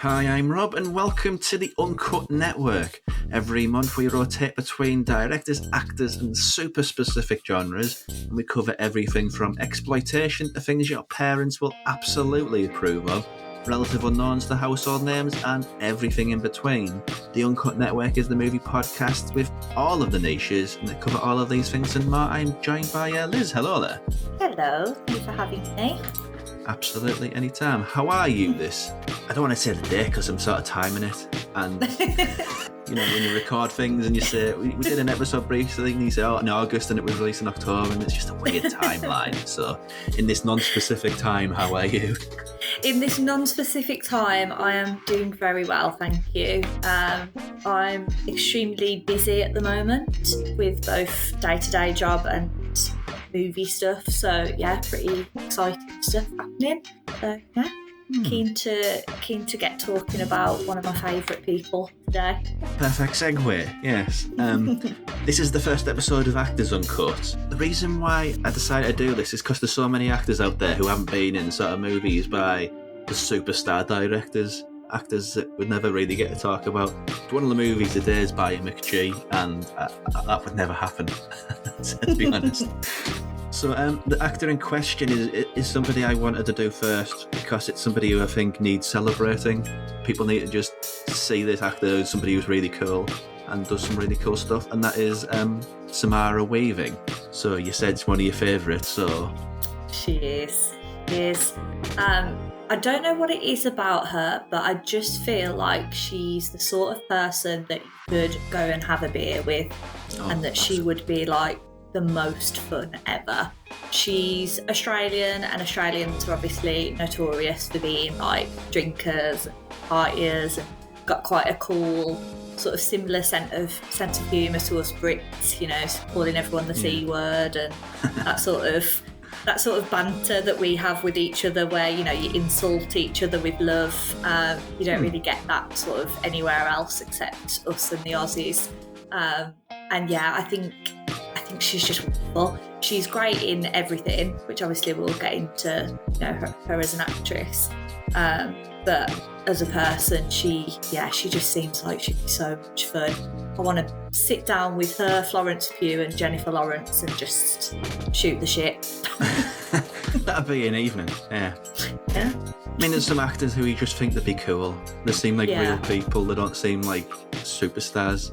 Hi, I'm Rob, and welcome to the Uncut Network. Every month we rotate between directors, actors, and super specific genres, and we cover everything from exploitation to things your parents will absolutely approve of, relative unknowns to household names, and everything in between. The Uncut Network is the movie podcast with all of the niches, and they cover all of these things and more. I'm joined by Liz. Hello there. Hello, thank you for having me. Absolutely, anytime. How are you this? I don't want to say the day because I'm sort of timing it. And, you know, when you record things and you say, we did an episode recently and you say, in August and it was released in October, and it's just a weird timeline. So, in this non-specific time, how are you? In this non-specific time, I am doing very well, thank you. I'm extremely busy at the moment with both day-to-day job and movie stuff, so yeah, pretty exciting stuff happening. So yeah, keen to get talking about one of my favourite people today. Perfect segue, yes. This is the first episode of Actors Uncut. The reason why I decided to do this is because there's so many actors out there who haven't been in sort of movies by the superstar directors, actors that would never really get to talk about. One of the movies today is by McG, and that would never happen, to be honest. So the actor in question is somebody I wanted to do first because it's somebody who I think needs celebrating. People need to just see this actor as somebody who's really cool and does some really cool stuff, and that is Samara Weaving. So you said it's one of your favourites, so... She is. I don't know what it is about her, but I just feel like she's the sort of person that you could go and have a beer with, and that she would be like the most fun ever. She's Australian, and Australians are obviously notorious for being like drinkers and partiers, and got quite a cool sort of similar sense of humour to us Brits, you know, calling everyone the C word and that sort of banter that we have with each other, where, you know, you insult each other with love. You don't really get that sort of anywhere else except us and the Aussies. And yeah, I think she's just wonderful. She's great in everything, which obviously we'll get into, you know, her as an actress. But as a person, she just seems like she'd be so much fun. I want to sit down with her, Florence Pugh and Jennifer Lawrence and just shoot the shit. That'd be an evening, yeah. I mean, there's some actors who you just think they'd be cool. They seem like real people. They don't seem like superstars.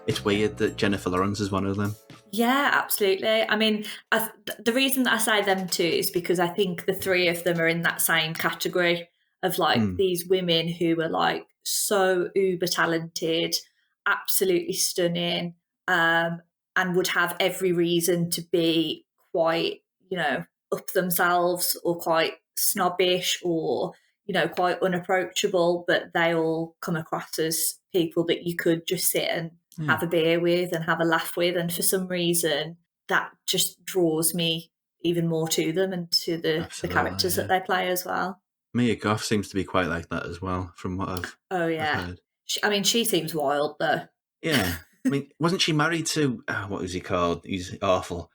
It's weird that Jennifer Lawrence is one of them. Yeah, absolutely. I mean, the reason that I say them two is because I think the three of them are in that same category of like these women who are like so uber talented, absolutely stunning, and would have every reason to be quite, you know, up themselves or quite snobbish or, you know, quite unapproachable, but they all come across as people that you could just sit and have a beer with and have a laugh with. And for some reason, that just draws me even more to them and to the characters that they play as well. Mia Goth seems to be quite like that as well, from what I've heard. She seems wild, though. Yeah. I mean, wasn't she married to, what was he called? He's awful.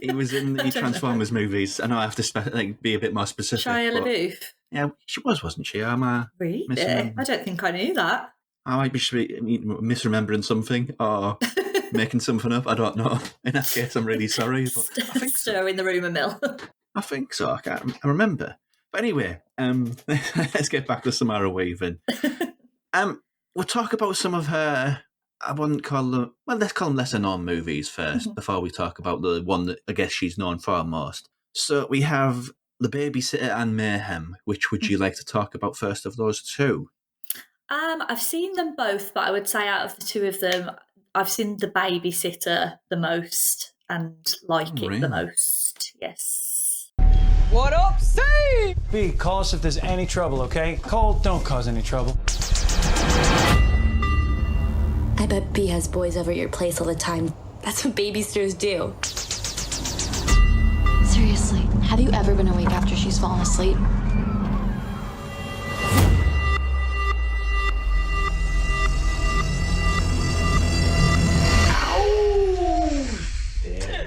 He was in the Transformers movies. I know I have to be a bit more specific. Shia LaBeouf? Yeah, she was, wasn't she? Really? I don't think I knew that. I might be misremembering something or making something up. I don't know. In that case, I'm really sorry. But I think stirring the rumour mill. I think so. I remember. But anyway, let's get back to Samara Weaving. We'll talk about some of her, I wouldn't call them, well, let's call them lesser known movies first before we talk about the one that I guess she's known for most. So we have The Babysitter and Mayhem. Which would you like to talk about first of those two? I've seen them both, but I would say out of the two of them, I've seen The Babysitter the most and like it the most. Yes. What up, Steve? B, call us if there's any trouble, okay? Cole, don't cause any trouble. I bet B has boys over at your place all the time. That's what babysitters do. Seriously, have you ever been awake after she's fallen asleep?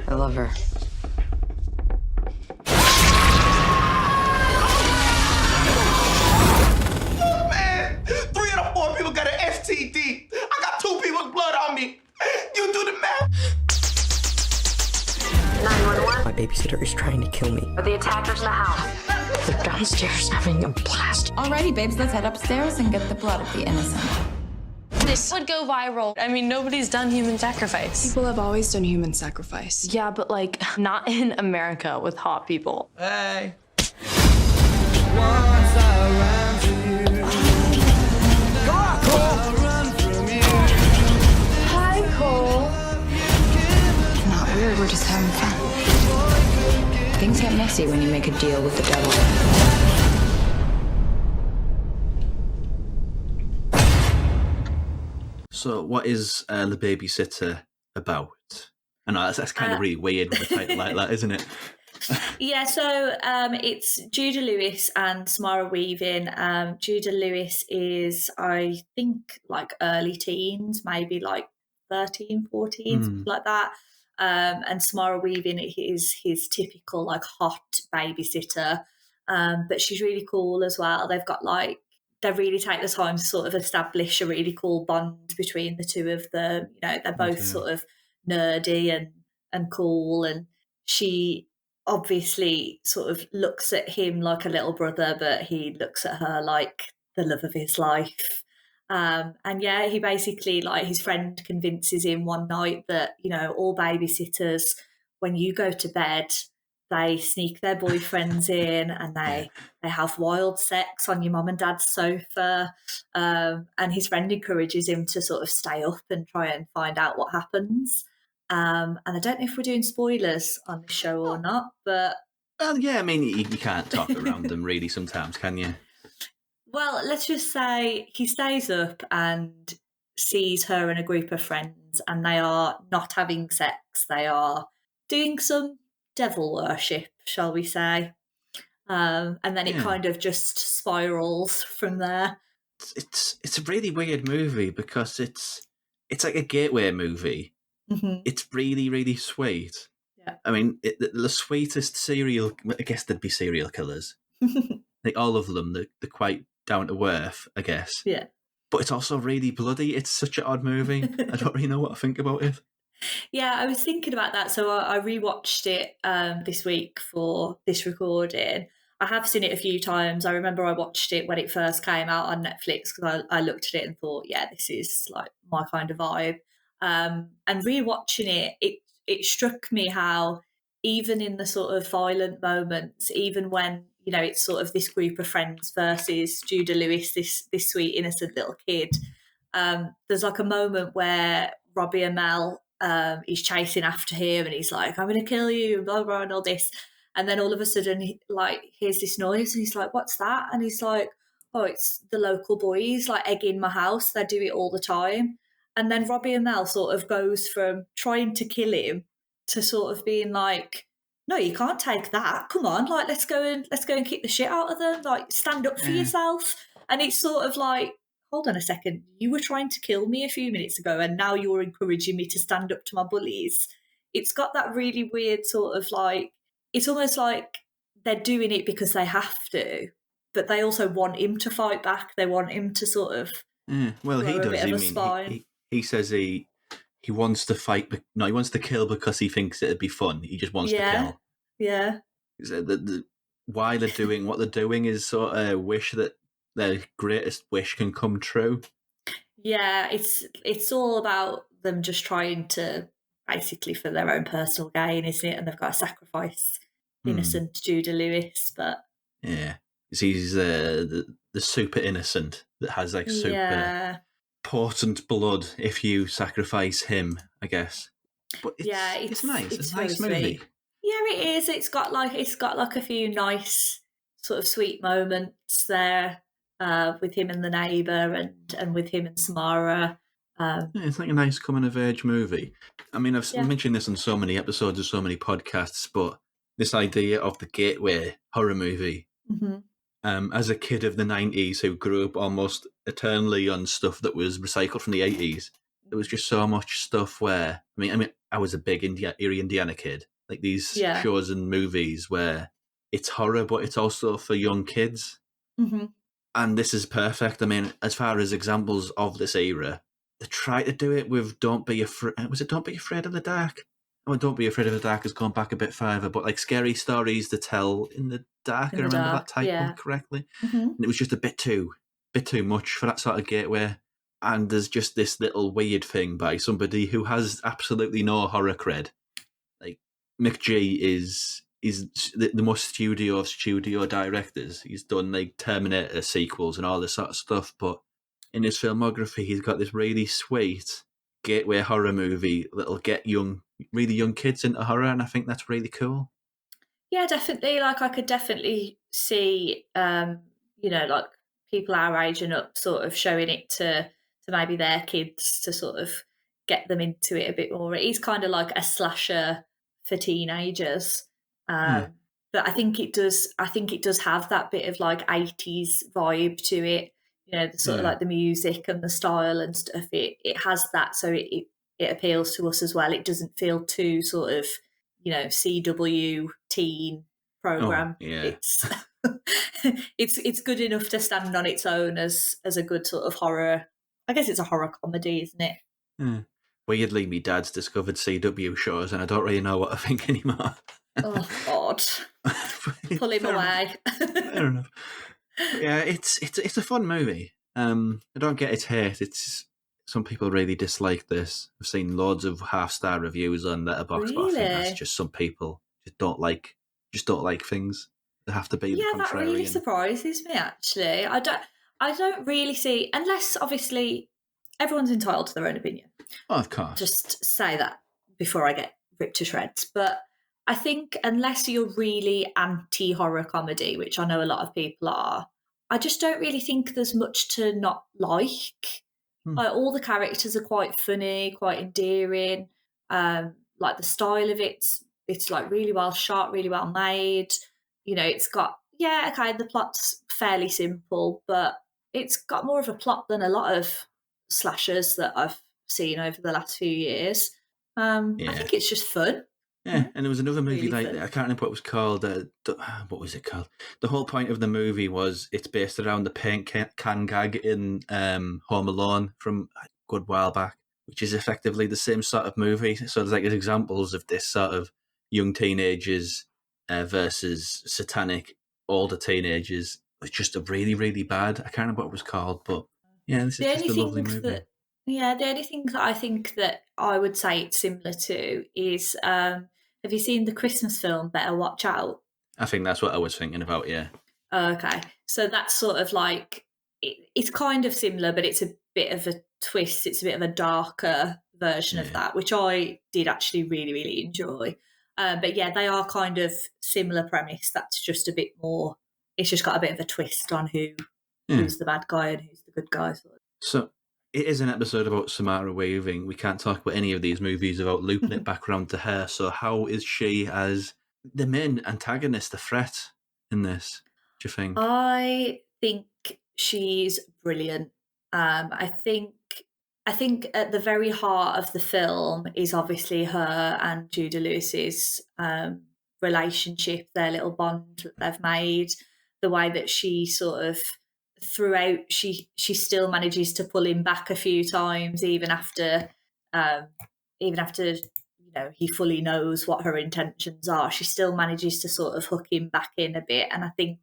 I love her. trying to kill me. Are the attackers in the house? They're downstairs having a blast. Alrighty, babes, let's head upstairs and get the blood of the innocent. This would go viral. I mean, nobody's done human sacrifice. People have always done human sacrifice. Yeah, but like, not in America with hot people. Hey. Hi, Cole. Not weird, we're just having fun. Things get messy when you make a deal with the devil. So, what is The Babysitter about? I know that's kind of really weird with a title like that, isn't it? Yeah, so it's Judah Lewis and Samara Weaving. Judah Lewis is, I think, like early teens, maybe like 13, 14, something like that. And Samara Weaving is his typical like hot babysitter. But she's really cool as well. They've got like, they really take the time to sort of establish a really cool bond between the two of them. You know, they're both sort of nerdy and cool, and she obviously sort of looks at him like a little brother, but he looks at her like the love of his life. And yeah, he basically, like, his friend convinces him one night that, you know, all babysitters, when you go to bed, they sneak their boyfriends in and they have wild sex on your mum and dad's sofa. And his friend encourages him to sort of stay up and try and find out what happens. And I don't know if we're doing spoilers on the show or not, but... Well, yeah, I mean, you can't talk around them really sometimes, can you? Well, let's just say he stays up and sees her and a group of friends, and they are not having sex. They are doing some devil worship, shall we say. And then it kind of just spirals from there. It's a really weird movie because it's like a gateway movie. Mm-hmm. It's really, really sweet. Yeah. I mean, the sweetest I guess there'd be serial killers. Like all of them, they're quite down to earth, I guess. Yeah. But it's also really bloody. It's such an odd movie. I don't really know what to think about it. Yeah, I was thinking about that. So I rewatched it this week for this recording. I have seen it a few times. I remember I watched it when it first came out on Netflix because I looked at it and thought, yeah, this is like my kind of vibe. And rewatching it struck me how even in the sort of violent moments, even when, you know, it's sort of this group of friends versus Judah Lewis, this sweet innocent little kid, there's like a moment where Robbie and Mel is chasing after him and he's like, I'm going to kill you, blah, blah, and all this. And then all of a sudden, he hears this noise and he's like, what's that? And he's like, oh, it's the local boys, like, egging my house. They do it all the time. And then Robbie and Mel sort of goes from trying to kill him to sort of being like, no, you can't take that. Come on, like, let's go and kick the shit out of them. Like, stand up for yourself. And it's sort of like, hold on a second, you were trying to kill me a few minutes ago and now you're encouraging me to stand up to my bullies. It's got that really weird sort of like, it's almost like they're doing it because they have to, but they also want him to fight back. They want him to sort of well, he does. I mean, he says he wants to fight, he wants to kill because he thinks it'd be fun. He just wants to kill. Yeah. Why they're doing what they're doing is sort of a wish that their greatest wish can come true. Yeah, it's all about them just trying to, basically for their own personal gain, isn't it? And they've got to sacrifice innocent Judah Lewis, but yeah, he's the super innocent that has like super potent blood if you sacrifice him, I guess. But it's nice. It's a nice movie. Sweet. Yeah, it is. It's got like a few nice sort of sweet moments there with him and the neighbour and with him and Samara. It's like a nice coming of age movie. I mean, I've mentioned this on so many episodes of so many podcasts, but this idea of the gateway horror movie. Mm-hmm. As a kid of the 90s who grew up almost eternally on stuff that was recycled from the 80s, there was just so much stuff where, I mean, I was a big Erie, Indiana kid. Like these shows and movies where it's horror, but it's also for young kids. Mm-hmm. And this is perfect. I mean, as far as examples of this era, they try to do it with Don't Be Afraid. Was it Don't Be Afraid of the Dark? Don't Be Afraid of the Dark has gone back a bit further, but like Scary Stories to Tell in the Dark, I remember that title correctly. And it was just a bit too much for that sort of gateway. And there's just this little weird thing by somebody who has absolutely no horror cred. Like McG is the most studio of studio directors. He's done like Terminator sequels and all this sort of stuff, but in his filmography, he's got this really sweet gateway horror movie that'll get really young kids into horror, and I think that's really cool. Yeah, definitely. Like, I could definitely see, like people our age and up sort of showing it to maybe their kids to sort of get them into it a bit more. It is kind of like a slasher for teenagers. But I think it does have that bit of like 80s vibe to it. The sort of like the music and the style and stuff. It has that, so it appeals to us as well. It doesn't feel too sort of, CW teen program. It's it's good enough to stand on its own as a good sort of horror. I guess it's a horror comedy, isn't it? Weirdly, me dad's discovered CW shows, and I don't really know what I think anymore. Oh God, pull him away. Fair enough. Yeah, it's a fun movie. I don't get its hate. Some people really dislike this. I've seen loads of half-star reviews on Letterboxd, but I think that's just some people just don't like things. They have to be the contrarian. That really surprises me. Actually, I don't really see, unless obviously everyone's entitled to their own opinion. Oh, of course. Just say that before I get ripped to shreds, but I think unless you're really anti-horror comedy, which I know a lot of people are, I just don't really think there's much to not like. Like, all the characters are quite funny, quite endearing. Like, the style of it's like really well shot, really well made. It's got, the plot's fairly simple, but it's got more of a plot than a lot of slashers that I've seen over the last few years. I think it's just fun. Yeah, and there was another movie Really like fun. I can't remember what it was called. What was it called? The whole point of the movie was it's based around the paint can gag in Home Alone from a good while back, which is effectively the same sort of movie. So there's like examples of this sort of young teenagers versus satanic older teenagers. It's just a really, really bad. I can't remember what it was called, but yeah, this is just a lovely movie. The only thing that I think that I would say it's similar to is, have you seen the Christmas film Better Watch Out? I think that's what I was thinking about, yeah. Okay. So that's sort of like, it's kind of similar, but it's a bit of a twist. It's a bit of a darker version of that, which I did actually really, really enjoy. But yeah, they are kind of similar premise. That's just a bit more, it's just got a bit of a twist on who's the bad guy and who's the good guy. So it is an episode about Samara Weaving. We can't talk about any of these movies without looping it back around to her. So how is she as the main antagonist, the threat in this, do you think? I think she's brilliant. I think at the very heart of the film is obviously her and Judah Lewis's relationship, their little bond that they've made, the way that she sort of throughout she still manages to pull him back a few times, even after he fully knows what her intentions are. She still manages to sort of hook him back in a bit, and I think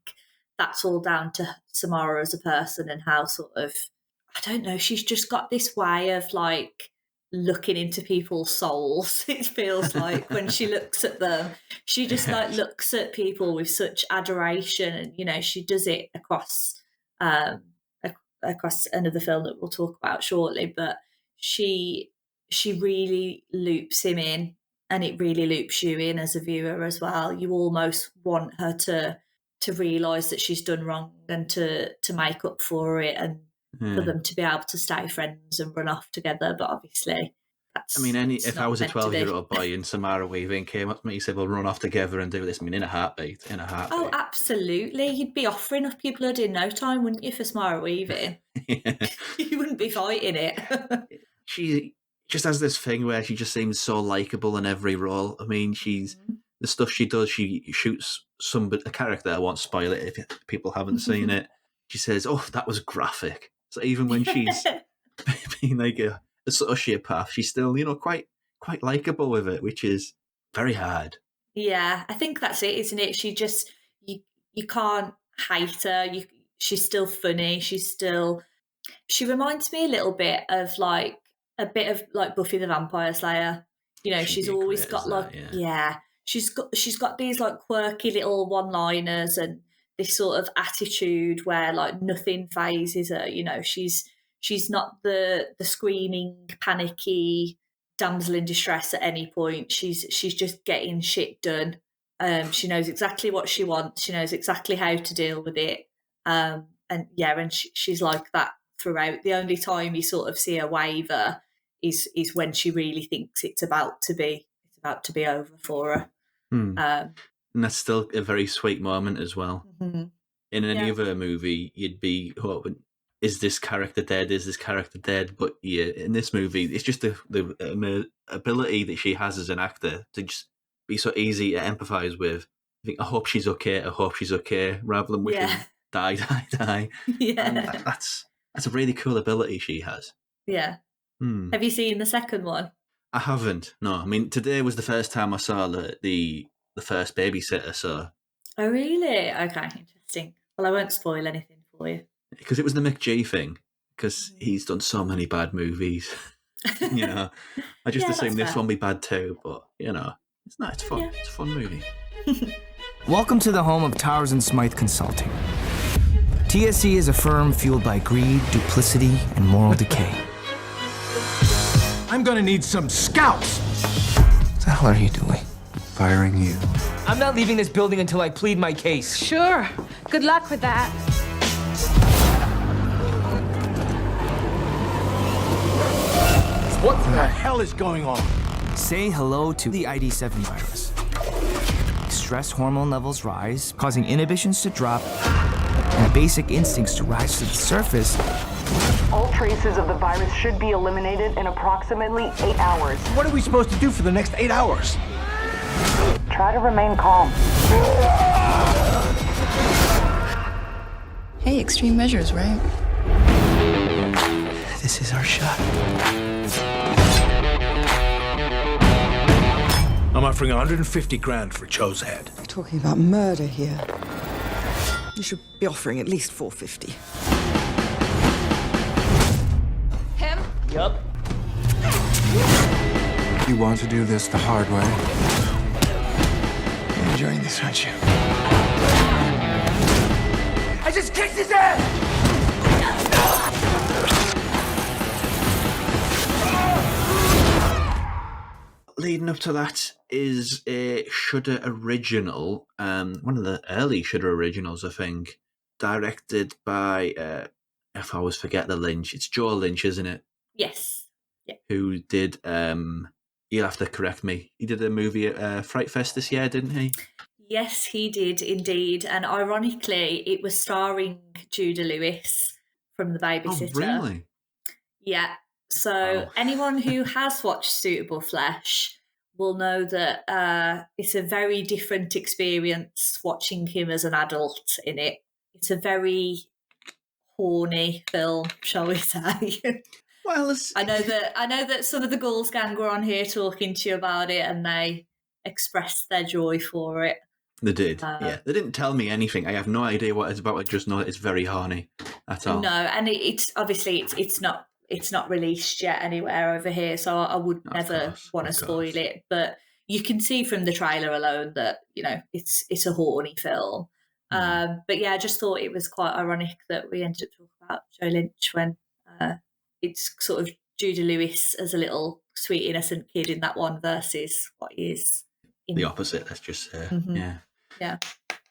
that's all down to Samara as a person and how sort of, I don't know, she's just got this way of like looking into people's souls. It feels like when she looks at them, she just like looks at people with such adoration, and she does it across another film that we'll talk about shortly, but she really loops him in, and it really loops you in as a viewer as well. You almost want her to realise that she's done wrong and to make up for it, and for them to be able to stay friends and run off together. But obviously that's, if I was a 12-year-old boy and Samara Weaving came up to me and said, we'll run off together and do this, in a heartbeat. Oh, absolutely. You'd be offering up your blood in no time, wouldn't you, for Samara Weaving? You wouldn't be fighting it. She just has this thing where she just seems so likeable in every role. She's the stuff she does. She shoots a character. I won't spoil it if people haven't seen it. She says, "Oh, that was graphic." So even when she's being like a sociopath, she's still, quite quite likeable with it, which is very hard. Yeah, I think that's it, isn't it? She just you can't hate her. She's still funny. She reminds me a little bit of like Buffy the Vampire Slayer. She's always got she's got these like quirky little one-liners and this sort of attitude where like nothing phases her. She's not the screaming, panicky damsel in distress at any point. She's just getting shit done. She knows exactly what she wants. She knows exactly how to deal with it. And she's like that throughout. The only time you sort of see her waver is when she really thinks it's about to be over for her. And that's still a very sweet moment as well. Mm-hmm. In any other movie, you'd be hoping, is this character dead? Is this character dead? But yeah, in this movie, it's just the ability that she has as an actor to just be so easy to empathise with. I think, I hope she's okay. I hope she's okay, rather than wishing die. Yeah, and that's a really cool ability she has. Yeah. Have you seen the second one? I haven't. No, I mean, today was the first time I saw the first Babysitter. So. Oh really? Okay, interesting. Well, I won't spoil anything for you. Because it was the McG thing, because he's done so many bad movies. I just assumed this one would be bad too, but, it's not. It's fun. Yeah. It's a fun movie. Welcome to the home of Towers and Smythe Consulting. TSC is a firm fueled by greed, duplicity, and moral decay. I'm gonna need some scouts! What the hell are you doing? Firing you. I'm not leaving this building until I plead my case. Sure. Good luck with that. What the hell is going on? Say hello to the ID7 virus. Stress hormone levels rise, causing inhibitions to drop and basic instincts to rise to the surface. All traces of the virus should be eliminated in approximately 8 hours. What are we supposed to do for the next 8 hours? Try to remain calm. Hey, extreme measures, right? This is our shot. I'm offering 150 grand for Cho's head. We're talking about murder here. You should be offering at least 450. Him? Yup. You want to do this the hard way? You're enjoying this, aren't you? I just kicked his ass! Leading up to that is a Shudder original, one of the early Shudder originals, I think, directed by, if I always forget the Lynch, it's Joe Lynch, isn't it? Yes. Yeah. Who did, you'll have to correct me, he did a movie at Fright Fest this year, didn't he? Yes, he did indeed. And ironically, it was starring Judah Lewis from The Babysitter. Oh, really? Yeah. So anyone who has watched Suitable Flesh will know that it's a very different experience watching him as an adult in it. It's a very horny film, shall we say. Well, I know that some of the Ghouls gang were on here talking to you about it and they expressed their joy for it. They did, yeah. They didn't tell me anything. I have no idea what it's about. I just know that it's very horny. That's all. No, and it's obviously it's not released yet anywhere over here, so I would never want to spoil it. But you can see from the trailer alone that it's a horny film. But yeah, I just thought it was quite ironic that we ended up talking about Joe Lynch when it's sort of Judah Lewis as a little sweet innocent kid in that one versus what he is in the opposite. Let's just say, yeah.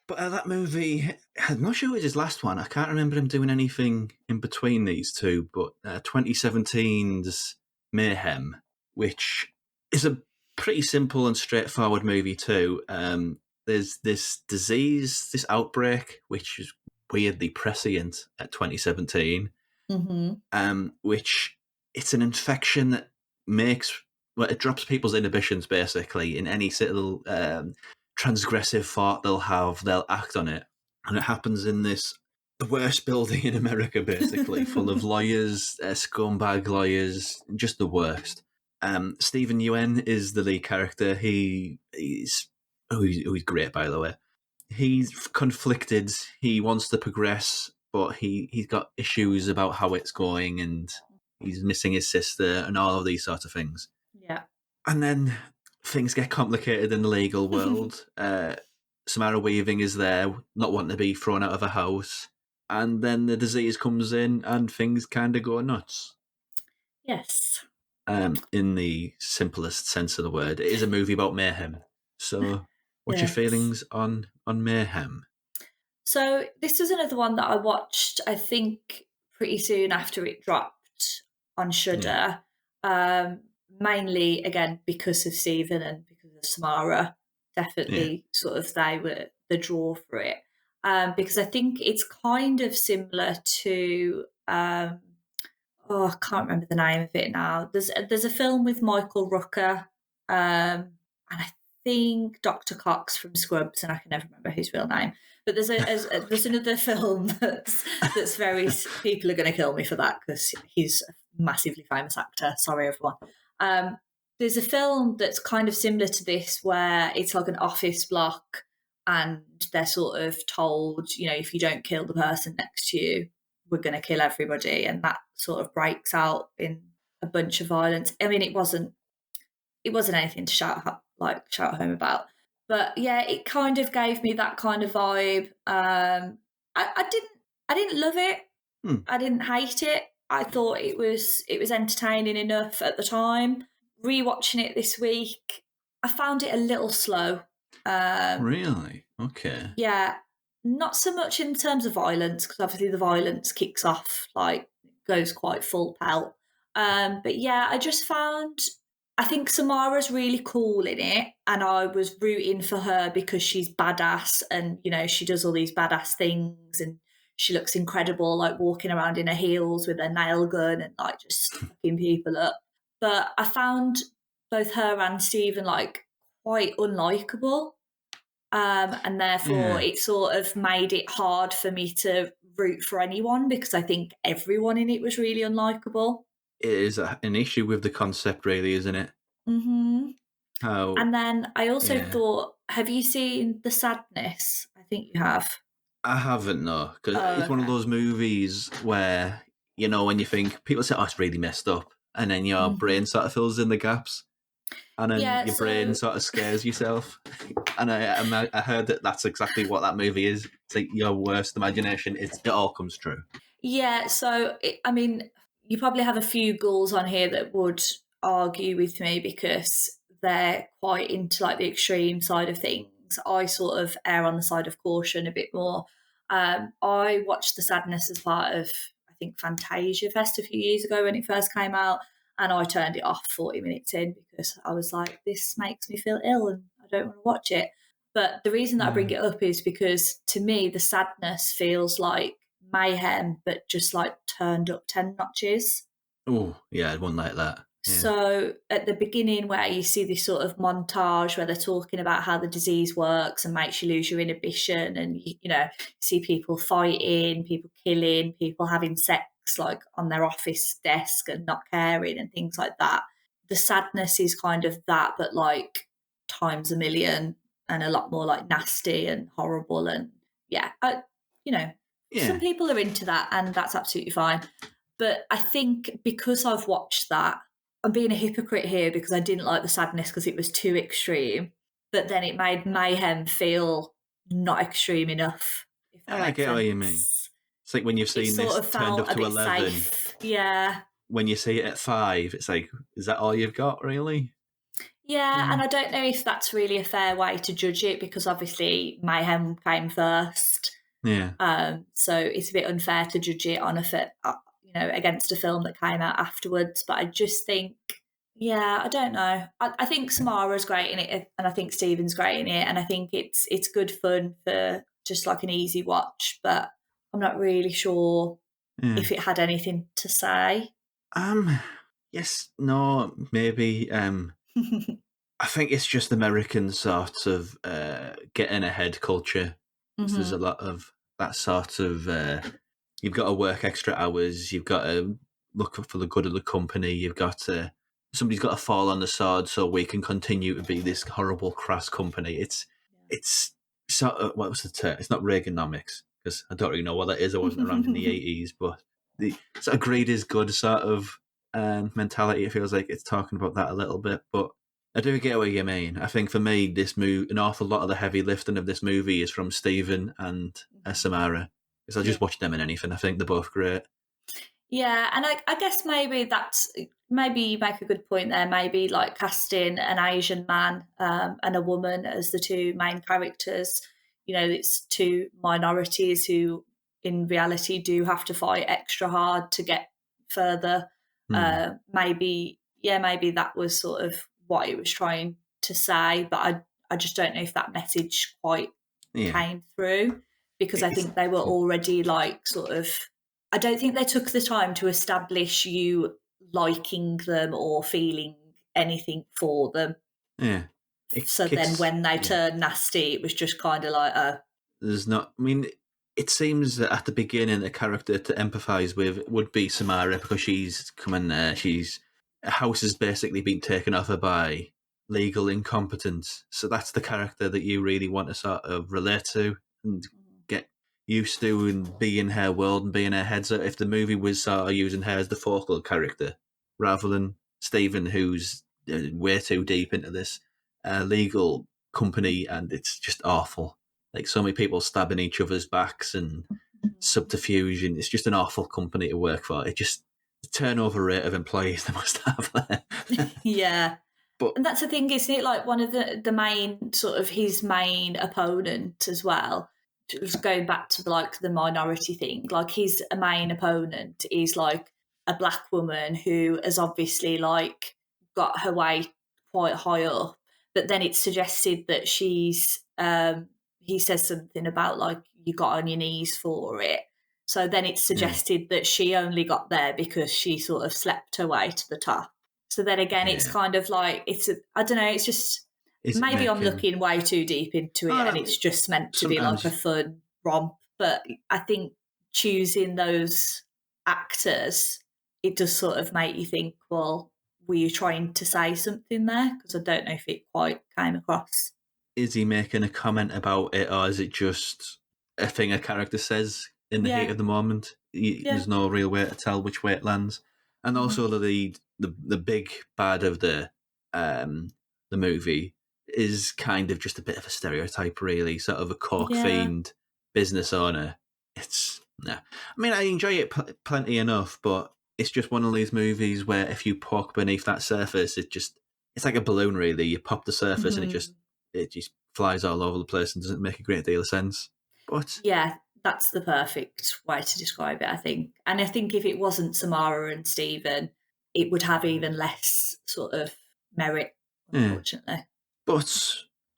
But that movie, I'm not sure it was his last one. I can't remember him doing anything in between these two, but 2017's Mayhem, which is a pretty simple and straightforward movie too. There's this disease, this outbreak, which is weirdly prescient at 2017, which it's an infection that it drops people's inhibitions basically in any little transgressive thought they'll act on it. And it happens in the worst building in America, basically, full of lawyers, scumbag lawyers, just the worst. Stephen Yeun is the lead character. He's great, by the way. He's conflicted. He wants to progress, but he's got issues about how it's going, and he's missing his sister and all of these sorts of things. Yeah. And then things get complicated in the legal world. Samara Weaving is there, not wanting to be thrown out of a house. And then the disease comes in and things kind of go nuts. Yes. In the simplest sense of the word. It is a movie about mayhem. So what's your feelings on Mayhem? So this was another one that I watched, I think, pretty soon after it dropped on Shudder. Mainly, again, because of Stephen and because of Samara. Definitely sort of they were the draw for it. Because I think it's kind of similar to... I can't remember the name of it now. There's a film with Michael Rooker, and I think Dr. Cox from Scrubs, and I can never remember his real name. But there's another film that's very... People are going to kill me for that because he's a massively famous actor. Sorry, everyone. There's a film that's kind of similar to this where it's like an office block and they're sort of told, if you don't kill the person next to you, we're going to kill everybody. And that sort of breaks out in a bunch of violence. I mean, it wasn't anything to shout home about. But yeah, it kind of gave me that kind of vibe. I didn't love it. I didn't hate it. I thought it was entertaining enough at the time. Rewatching it this week, I found it a little slow. Really? Okay. Yeah, not so much in terms of violence, because obviously the violence kicks off, goes quite full pelt. But yeah, I think Samara's really cool in it, and I was rooting for her because she's badass and, she does all these badass things and she looks incredible, walking around in her heels with her nail gun and, just fucking people up. But I found both her and Stephen, quite unlikable. And therefore it sort of made it hard for me to root for anyone because I think everyone in it was really unlikable. It is an issue with the concept, really, isn't it? Mm-hmm. How? And then I also thought, have you seen The Sadness? I think you have. I haven't, no, because it's one of those movies where, when you think, people say, it's really messed up, and then your brain sort of fills in the gaps, and then your brain sort of scares yourself. And I heard that that's exactly what that movie is. It's like your worst imagination. It all comes true. Yeah, so, you probably have a few ghouls on here that would argue with me because they're quite into the extreme side of things. I sort of err on the side of caution a bit more. I watched The Sadness as part of, I think, Fantasia Fest a few years ago when it first came out, and I turned it off 40 minutes in because I was like, this makes me feel ill and I don't want to watch it. But the reason that I bring it up is because, to me, The Sadness feels like Mayhem, but just turned up 10 notches. Oh, yeah, one like that. Yeah. So at the beginning where you see this sort of montage where they're talking about how the disease works and makes you lose your inhibition, and you see people fighting, people killing, people having sex on their office desk and not caring and things like that. The Sadness is kind of that, but times a million and a lot more nasty and horrible. And some people are into that and that's absolutely fine. But I think because I've watched that, I'm being a hypocrite here because I didn't like The Sadness because it was too extreme, but then it made Mayhem feel not extreme enough. I get what you mean. It's like when you've seen this turned up to 11. Safe. Yeah. When you see it at 5, it's like, is that all you've got, really? Yeah, and I don't know if that's really a fair way to judge it because obviously Mayhem came first. Yeah. So it's a bit unfair to judge it on against a film that came out afterwards. But I just think, I don't know. I think Samara's great in it, and I think Stephen's great in it, and I think it's good fun for just an easy watch. But I'm not really sure if it had anything to say. Yes, no, maybe. I think it's just American sort of getting ahead culture. Mm-hmm. There's a lot of that sort of. You've got to work extra hours. You've got to look for the good of the company. You've got to somebody's got to fall on the sword so we can continue to be this horrible, crass company. It's sort of, what was the term? It's not Reaganomics, because I don't really know what that is. I wasn't around in the 80s, but the sort of greed is good sort of mentality. It feels like it's talking about that a little bit, but I do get what you mean. I think for me, an awful lot of the heavy lifting of this movie is from Stephen and Samara, because I just watch them in anything. I think they're both great. Yeah, and I guess maybe you make a good point there. Maybe like casting an Asian man and a woman as the two main characters. You know, it's two minorities who, in reality, do have to fight extra hard to get further. Maybe that was sort of what it was trying to say, but I just don't know if that message quite came through, because I think they were already like sort of. I don't think they took the time to establish you liking them or feeling anything for them. Yeah. Then when they turned nasty, it was just kind of like, There's not. I mean, it seems that at the beginning, the character to empathise with would be Samara, because she's coming there. A house has basically been taken off her by legal incompetence. So that's the character that you really want to sort of relate to and get used to and be in her world and be in her head. So if the movie was sort of using her as the focal character rather than Stephen, who's way too deep into this legal company, and it's just awful. Like so many people stabbing each other's backs and subterfuge, and it's just an awful company to work for. It just, the turnover rate of employees they must have there. yeah. But, and that's the thing, isn't it? Like one of the main sort of his main opponent as well. Just going back to the minority thing, like his main opponent is like a black woman who has obviously like got her way quite high up, but then it's suggested that she's he says something about like you got on your knees for it, so then it's suggested that she only got there because she sort of slept her way to the top. So then again, it's kind of like I don't know, it's just maybe I'm looking way too deep into it, and it's just meant to be like a fun romp. But I think choosing those actors, it does sort of make you think, well, were you trying to say something there? Because I don't know if it quite came across. Is he making a comment about it, or is it just a thing a character says in the heat of the moment? There's no real way to tell which way it lands. And also the big bad of the movie is kind of just a bit of a stereotype, really, sort of a coke-fiend business owner. I mean, I enjoy it plenty enough, but it's just one of these movies where if you poke beneath that surface, it's like a balloon, really. You pop the surface and it just flies all over the place and doesn't make a great deal of sense. But yeah, that's the perfect way to describe it, I think. And I think if it wasn't Samara and Stephen, it would have even less sort of merit, unfortunately. Yeah. But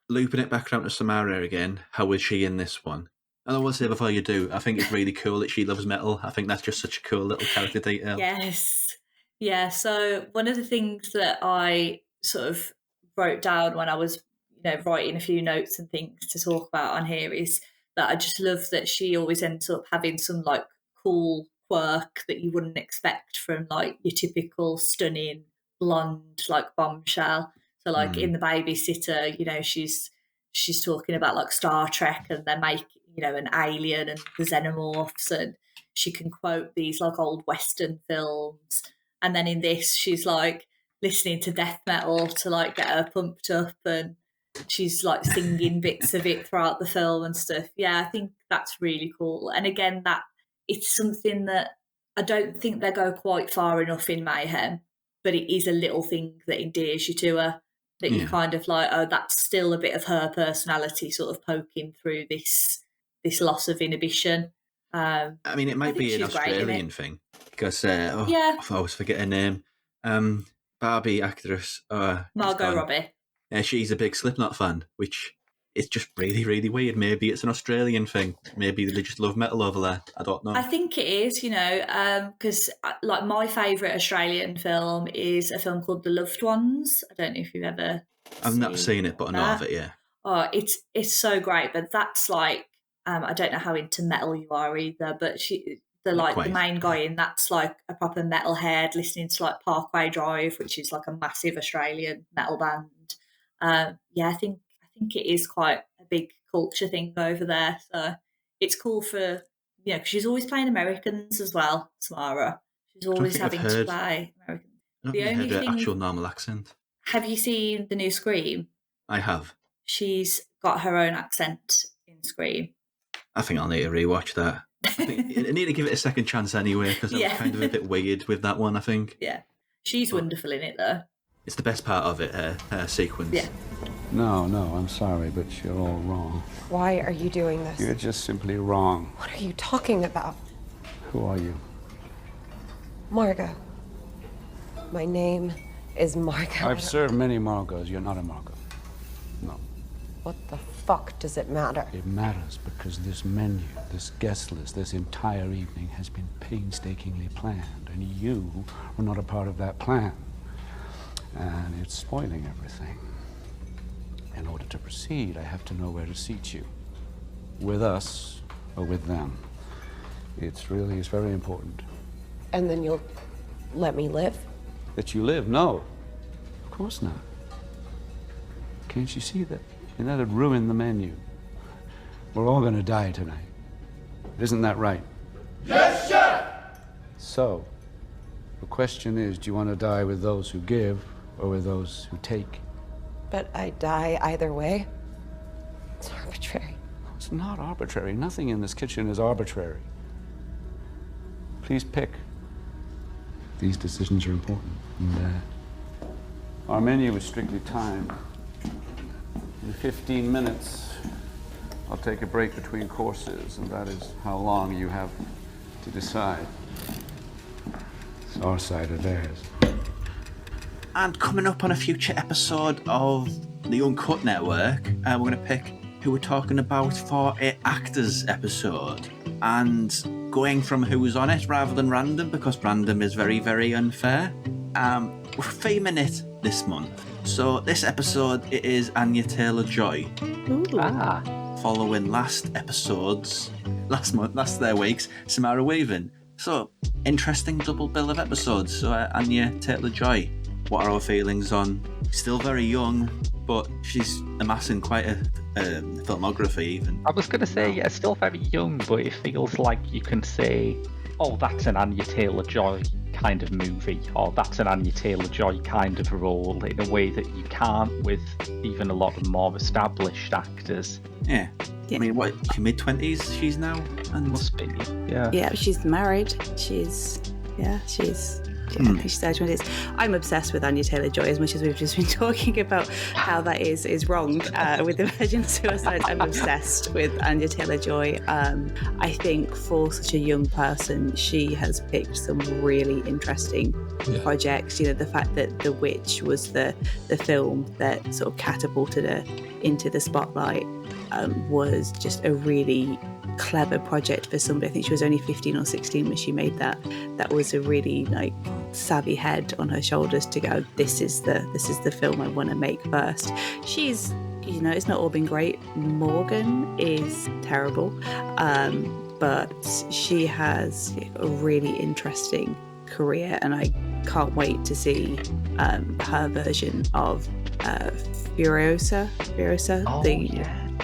looping it back around to Samara again, how was she in this one? And I will say before you do, I think it's really cool that she loves metal. I think that's just such a cool little character detail. Yes. Yeah, so one of the things that I sort of wrote down when I was, writing a few notes and things to talk about on here is that I just love that she always ends up having some like cool quirk that you wouldn't expect from like your typical stunning blonde like bombshell. So like in The Babysitter, she's talking about like Star Trek, and they make an alien and the xenomorphs, and she can quote these like old Western films. And then in this, she's like listening to death metal to like get her pumped up, and she's like singing bits of it throughout the film and stuff. Yeah, I think that's really cool. And again, that it's something that I don't think they go quite far enough in Mayhem, but it is a little thing that endears you to her, that you kind of like, oh, that's still a bit of her personality sort of poking through this loss of inhibition. I mean, it might be an Australian thing, because I always forget her name. Barbie actress. Margot Robbie. Yeah, she's a big Slipknot fan, which is just really, really weird. Maybe it's an Australian thing. Maybe they just love metal over there. I don't know. I think it is, because like my favourite Australian film is a film called The Loved Ones. I don't know if you've ever I've not seen it, but I know of it, yeah. Oh, it's so great. But that's like, I don't know how into metal you are either, but the main guy in that's like a proper metalhead listening to like Parkway Drive, which is like a massive Australian metal band. I think it is quite a big culture thing over there. So it's cool for, because she's always playing Americans as well, Samara. She's always having to play Americans. I don't think I heard her actual normal accent. Have you seen the new Scream? I have. She's got her own accent in Scream. I think I'll need to rewatch that. I need to give it a second chance anyway, because it was kind of a bit weird with that one, I think. Yeah. She's wonderful in it, though. It's the best part of it, her sequence. Yeah. No, I'm sorry, but you're all wrong. Why are you doing this? You're just simply wrong. What are you talking about? Who are you? Margot. My name is Margot. I've served many Margos. You're not a Margot. No. What the fuck does it matter? It matters because this menu, this guest list, this entire evening has been painstakingly planned, and you are not a part of that plan. And it's spoiling everything. In order to proceed, I have to know where to seat you. With us or with them. It's very important. And then you'll let me live? That you live? No. Of course not. Can't you see that? And that'd ruin the menu. We're all gonna die tonight. Isn't that right? Yes, sir! So, the question is, do you want to die with those who give or with those who take? But I die either way. It's arbitrary. It's not arbitrary. Nothing in this kitchen is arbitrary. Please pick. These decisions are important. And, our menu is strictly timed. In 15 minutes, I'll take a break between courses, and that is how long you have to decide. It's our side or theirs. And coming up on a future episode of the Uncut Network, we're going to pick who we're talking about for an Actors episode. And going from who's on it rather than random, because random is very, very unfair. We're theming it this month. So this episode, it is Anya Taylor-Joy. Following last week's Samara Weaving. So, interesting double bill of episodes. So Anya Taylor-Joy, what are our feelings on? Still very young, but she's amassing quite a filmography even. I was going to say, yeah, still very young, but it feels like you can say, oh, that's an Anya Taylor-Joy kind of movie, or that's an Anya Taylor-Joy kind of role, in a way that you can't with even a lot of more established actors. Yeah. I mean, what, mid-20s she's now? And must be, yeah. Yeah, she's married. She's I think she's early 20s. I'm obsessed with Anya Taylor-Joy, as much as we've just been talking about how that is wrong with the Virgin Suicide. I'm obsessed with Anya Taylor-Joy. I think for such a young person, she has picked some really interesting projects. You know, the fact that The Witch was the film that sort of catapulted her into the spotlight was just a really clever project for somebody. I think she was only 15 or 16 when she made that. That was a really savvy head on her shoulders to go, this is the film I want to make first. She's, it's not all been great. Morgan is terrible, but she has a really interesting career, and I can't wait to see her version of Furiosa.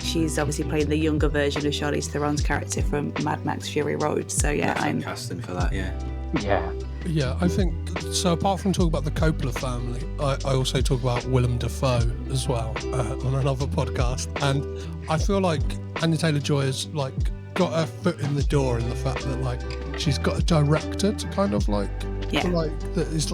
She's obviously playing the younger version of Charlize Theron's character from Mad Max Fury Road. So yeah, I'm casting for that. Yeah, I think so. Apart from talking about the Coppola family, I also talk about Willem Dafoe as well on another podcast, and I feel like Anya Taylor-Joy has got her foot in the door in the fact that she's got a director to kind of that is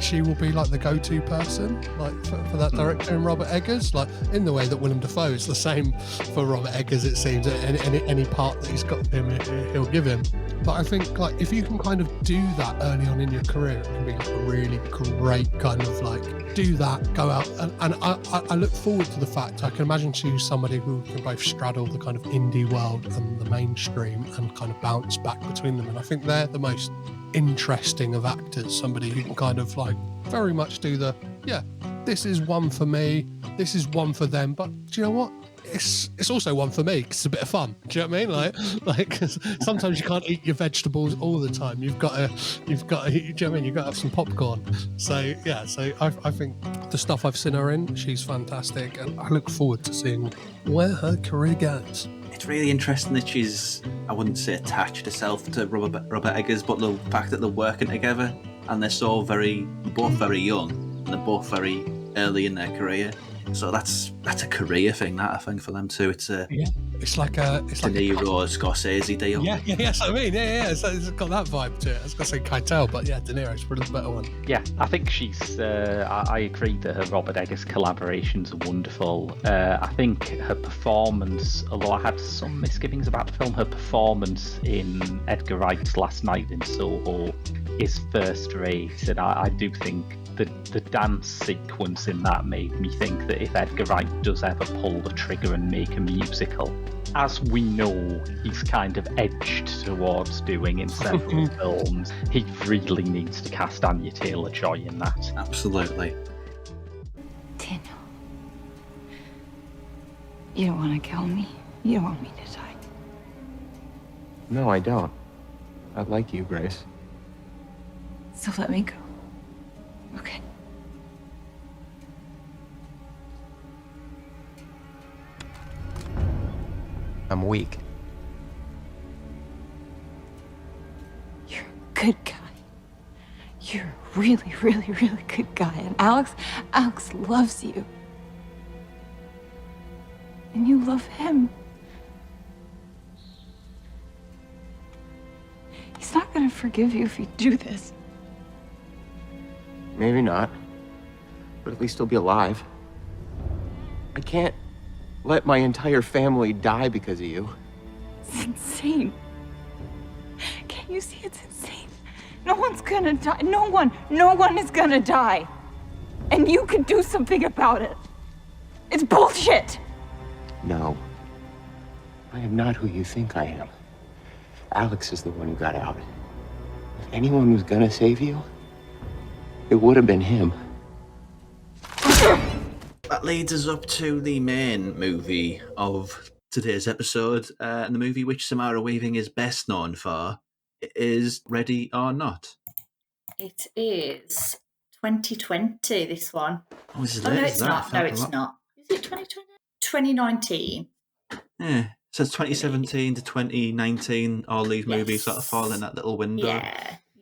she will be the go-to person for that director in Robert Eggers, in the way that Willem Dafoe is the same for Robert Eggers, it seems. Any part that he's got him, he'll give him. But I think if you can kind of do that early on in your career, it can be a really great kind of do that, go out, and I look forward to the fact I can imagine she's somebody who can both straddle the kind of indie world and the mainstream and kind of bounce back between them. And I think they're the most interesting of actors, somebody who can kind of very much do this is one for me, this is one for them, but do you know what? it's also one for me 'cause it's a bit of fun. Do you know what I mean? Like 'cause sometimes you can't eat your vegetables all the time. You've got to, do you know what I mean? You've got to have some popcorn. So yeah, so I think the stuff I've seen her in, she's fantastic, and I look forward to seeing where her career goes. It's really interesting that she's, I wouldn't say attached herself to Robert Eggers, but the fact that they're working together and they're both very young and they're both very early in their career. So that's a career thing, that I think, for them too. It's like a De Niro, Scorsese deal. Yeah, that's what I mean. Yeah. It's got that vibe to it. I was gonna say Keitel, but yeah, De Niro's probably the better one. Yeah, I think she's. I agree that her Robert Eggers collaborations are wonderful. I think her performance, although I had some misgivings about the film, her performance in Edgar Wright's Last Night in Soho is first rate, and I do think the dance sequence in that made me think that if Edgar Wright does ever pull the trigger and make a musical, as we know he's kind of edged towards doing in several films, he really needs to cast Anya Taylor-Joy in that. Absolutely. Daniel, you don't want to kill me. You don't want me to die. No, I don't. I like you, Grace. So let me go. Okay. I'm weak. You're a good guy. You're a really, really, really good guy. And Alex loves you. And you love him. He's not gonna forgive you if you do this. Maybe not, but at least he'll be alive. I can't let my entire family die because of you. It's insane. Can't you see it's insane? No one's gonna die. No one is gonna die. And you can do something about it. It's bullshit. No. I am not who you think I am. Alex is the one who got out. If anyone was gonna save you, it would have been him. That leads us up to the main movie of today's episode, and the movie which Samara Weaving is best known for is Ready or Not. It is 2020, this one. Oh, is it? Oh, no, it's not. No, it's not. Is it 2020? 2019. Yeah. So it's 2017 to 2019, all these movies sort of fall in that little window.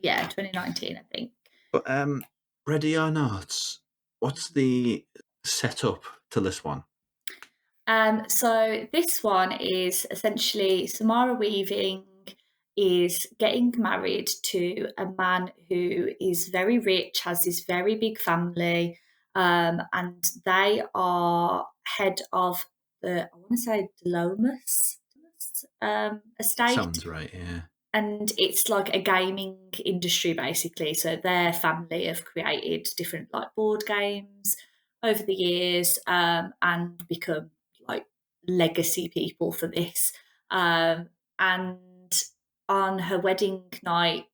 Yeah, 2019, I think. But Ready or Not, what's the setup to this one? So this one is essentially Samara Weaving is getting married to a man who is very rich, has this very big family, and they are head of the, I want to say, Lomas estate. Sounds right, yeah. And it's like a gaming industry, basically. So their family have created different like board games over the years, and become like legacy people for this. And on her wedding night,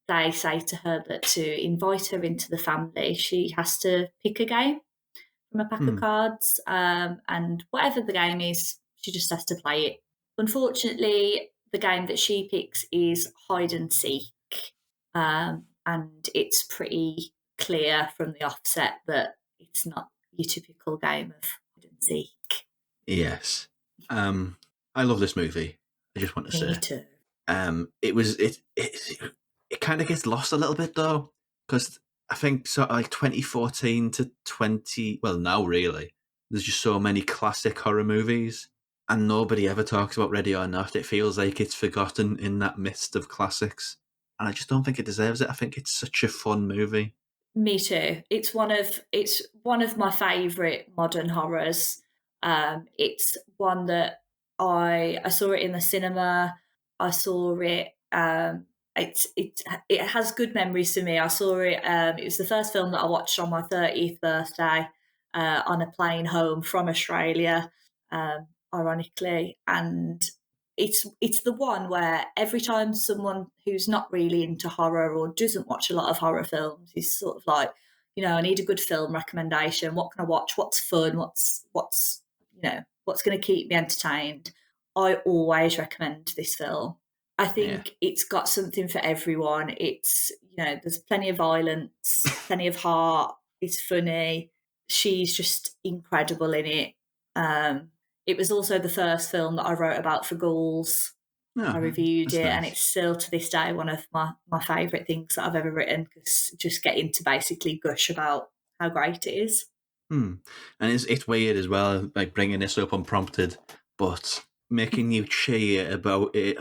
they say to her that to invite her into the family, she has to pick a game from a pack of cards, and whatever the game is, she just has to play it. Unfortunately, the game that she picks is hide and seek, and it's pretty clear from the offset that it's not your typical game of hide and seek. Yes. I love this movie. I just want to say. Me too. It kind of gets lost a little bit though, because I think sort of like 2014 to now really, there's just so many classic horror movies, and nobody ever talks about Ready or Not. It feels like it's forgotten in that mist of classics, and I just don't think it deserves it. I think it's such a fun movie. Me too. It's one of my favourite modern horrors. It's one that I saw it in the cinema. I saw it. It has good memories for me. I saw it. It was the first film that I watched on my 30th birthday on a plane home from Australia, ironically. And it's the one where every time someone who's not really into horror or doesn't watch a lot of horror films is sort of like, I need a good film recommendation. What can I watch? What's fun? What's what's going to keep me entertained, I always recommend this film. I think it's got something for everyone. It's, there's plenty of violence, plenty of heart. It's funny. She's just incredible in it. It was also the first film that I wrote about for Ghouls. I reviewed it, and it's still to this day one of my favourite things that I've ever written, because just getting to basically gush about how great it is. And it's weird as well, like bringing this up unprompted, but making you cheer about a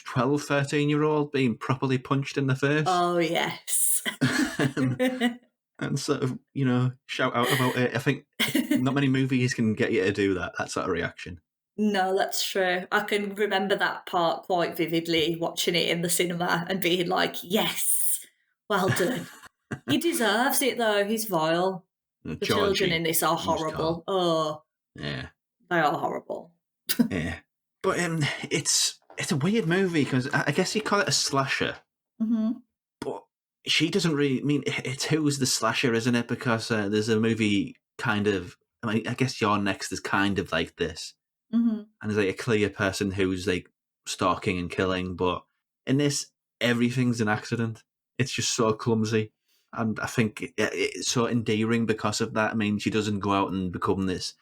12, 13-year-old being properly punched in the face. Oh, yes. And sort of, shout out about it. I think not many movies can get you to do that sort of reaction. No, that's true. I can remember that part quite vividly, watching it in the cinema and being like, yes, well done. He deserves it, though. He's vile. The children in this are horrible. Oh, yeah, they are horrible. Yeah, but it's a weird movie, because I guess you call it a slasher, but she doesn't really. I mean, it's who's the slasher, isn't it? Because there's a movie kind of. I mean, I guess Your Next is kind of like this, and there's like a clear person who's like stalking and killing, but in this, everything's an accident. It's just so clumsy. And I think it's so endearing because of that. I mean, she doesn't go out and become this.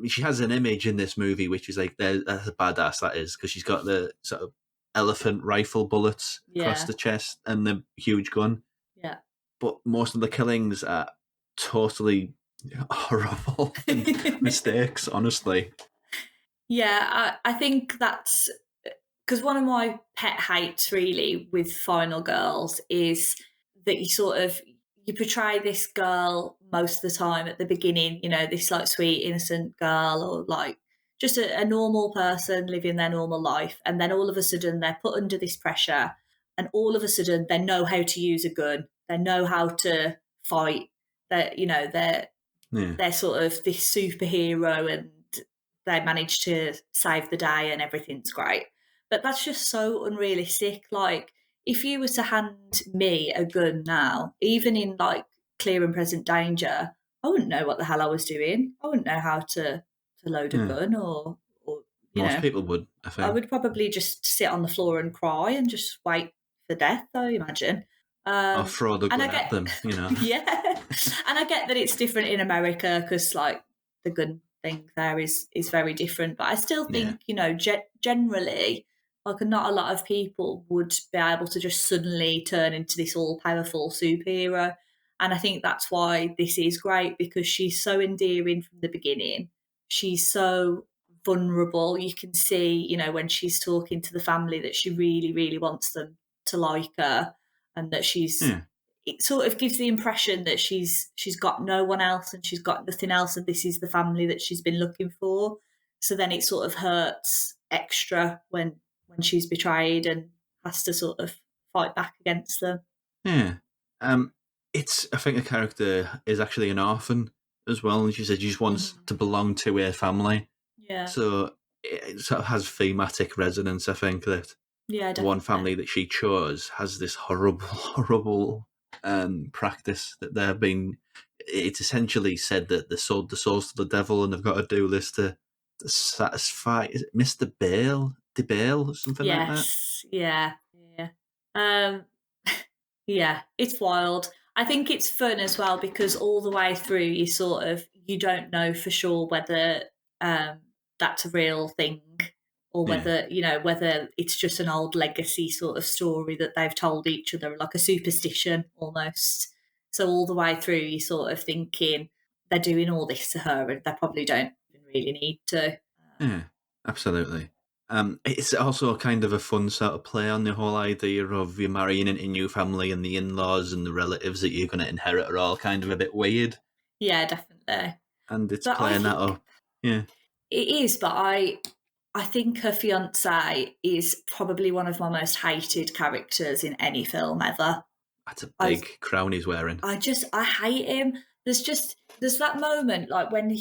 She has an image in this movie which is like, that's a badass, that is, because she's got the sort of elephant rifle bullets across the chest and the huge gun. Yeah. But most of the killings are totally horrible mistakes, honestly. Yeah, I think that's because one of my pet hates really with Final Girls is that you portray this girl most of the time at the beginning, this like sweet, innocent girl, or like just a normal person living their normal life. And then all of a sudden they're put under this pressure, and all of a sudden they know how to use a gun. They know how to fight. They're sort of this superhero, and they manage to save the day and everything's great. But that's just so unrealistic. Like, if you were to hand me a gun now, even in like clear and present danger, I wouldn't know what the hell I was doing. I wouldn't know how to load a gun, or most people would, I think. I would probably just sit on the floor and cry and just wait for death, I imagine. Or throw the gun at them, Yeah. And I get that it's different in America, because like the gun thing there is very different. But I still think, generally, like not a lot of people would be able to just suddenly turn into this all-powerful superhero. And I think that's why this is great, because she's so endearing from the beginning. She's so vulnerable. You can see, when she's talking to the family, that she really, really wants them to like her, and that it sort of gives the impression that she's got no one else and she's got nothing else, and this is the family that she's been looking for. So then it sort of hurts extra when she's betrayed and has to sort of fight back against them. Yeah. I think a character is actually an orphan as well, and she said she just wants to belong to her family. Yeah. So it sort of has thematic resonance, I think, that one family that she chose has this horrible practice that they've been. It's essentially said that they sold the souls to the devil, and they've got to do this to satisfy. Is it Mr. Bale? DeBale or something like that? Yes, yeah. Yeah, it's wild. I think it's fun as well, because all the way through you don't know for sure whether that's a real thing, or whether whether it's just an old legacy sort of story that they've told each other, like a superstition almost. So all the way through you're sort of thinking they're doing all this to her, and they probably don't really need to. Yeah, absolutely. It's also kind of a fun sort of play on the whole idea of you marrying into a new family, and the in-laws and the relatives that you're going to inherit are all kind of a bit weird. Yeah, definitely. And it's playing that up. Yeah. It is, but I think her fiancé is probably one of my most hated characters in any film ever. That's a big crown he's wearing. I hate him. There's that moment, like when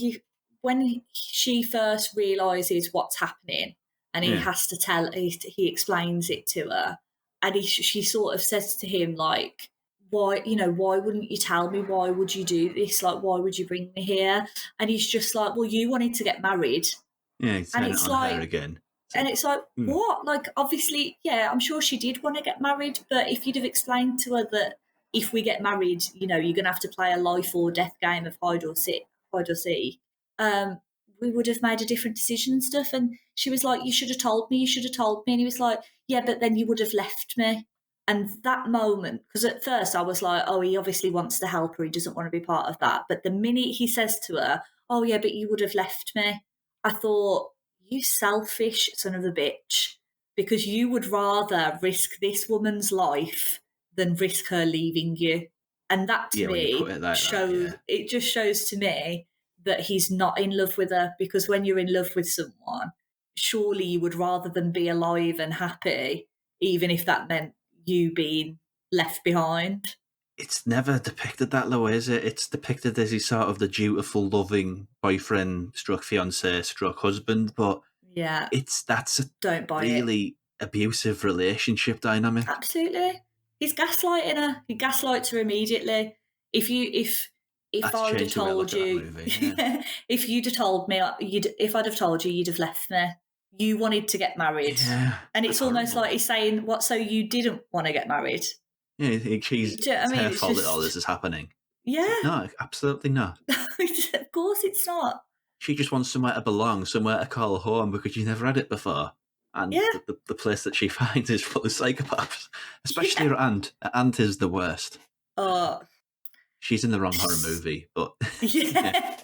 she first realises what's happening, and he has to he explains it to her, and she sort of says to him, like, why wouldn't you tell me? Why would you do this? Like, why would you bring me here? And he's just like, well, you wanted to get married. Yeah, he's turning it on her again. And it's like, what? Like, obviously, yeah, I'm sure she did want to get married, but if you'd have explained to her that if we get married, you're going to have to play a life or death game of hide or seek, we would have made a different decision and stuff. And she was like, you should have told me. And he was like, yeah, but then you would have left me. And that moment, because at first I was like, oh, he obviously wants to help her. He doesn't want to be part of that. But the minute he says to her, oh, yeah, but you would have left me, I thought, you selfish son of a bitch, because you would rather risk this woman's life than risk her leaving you. And that to me it just shows to me that he's not in love with her, because when you're in love with someone, surely you would rather them be alive and happy, even if that meant you being left behind. It's never depicted that low, is it? It's depicted as he's sort of the dutiful, loving boyfriend struck fiance struck husband, but yeah, that's a don't buy really abusive relationship dynamic. Absolutely. He's gaslighting her. He gaslights her immediately. If I would have told you, if you'd have told me, if I'd have told you, you'd have left me. You wanted to get married, and it's almost like he's saying, "What? So you didn't want to get married?" Yeah, it's her fault that all this is happening. Yeah, no, absolutely not. Of course, it's not. She just wants somewhere to belong, somewhere to call home, because she's never had it before. And the place that she finds is full of psychopaths, especially her aunt. Her aunt is the worst. She's in the wrong horror movie, but yeah.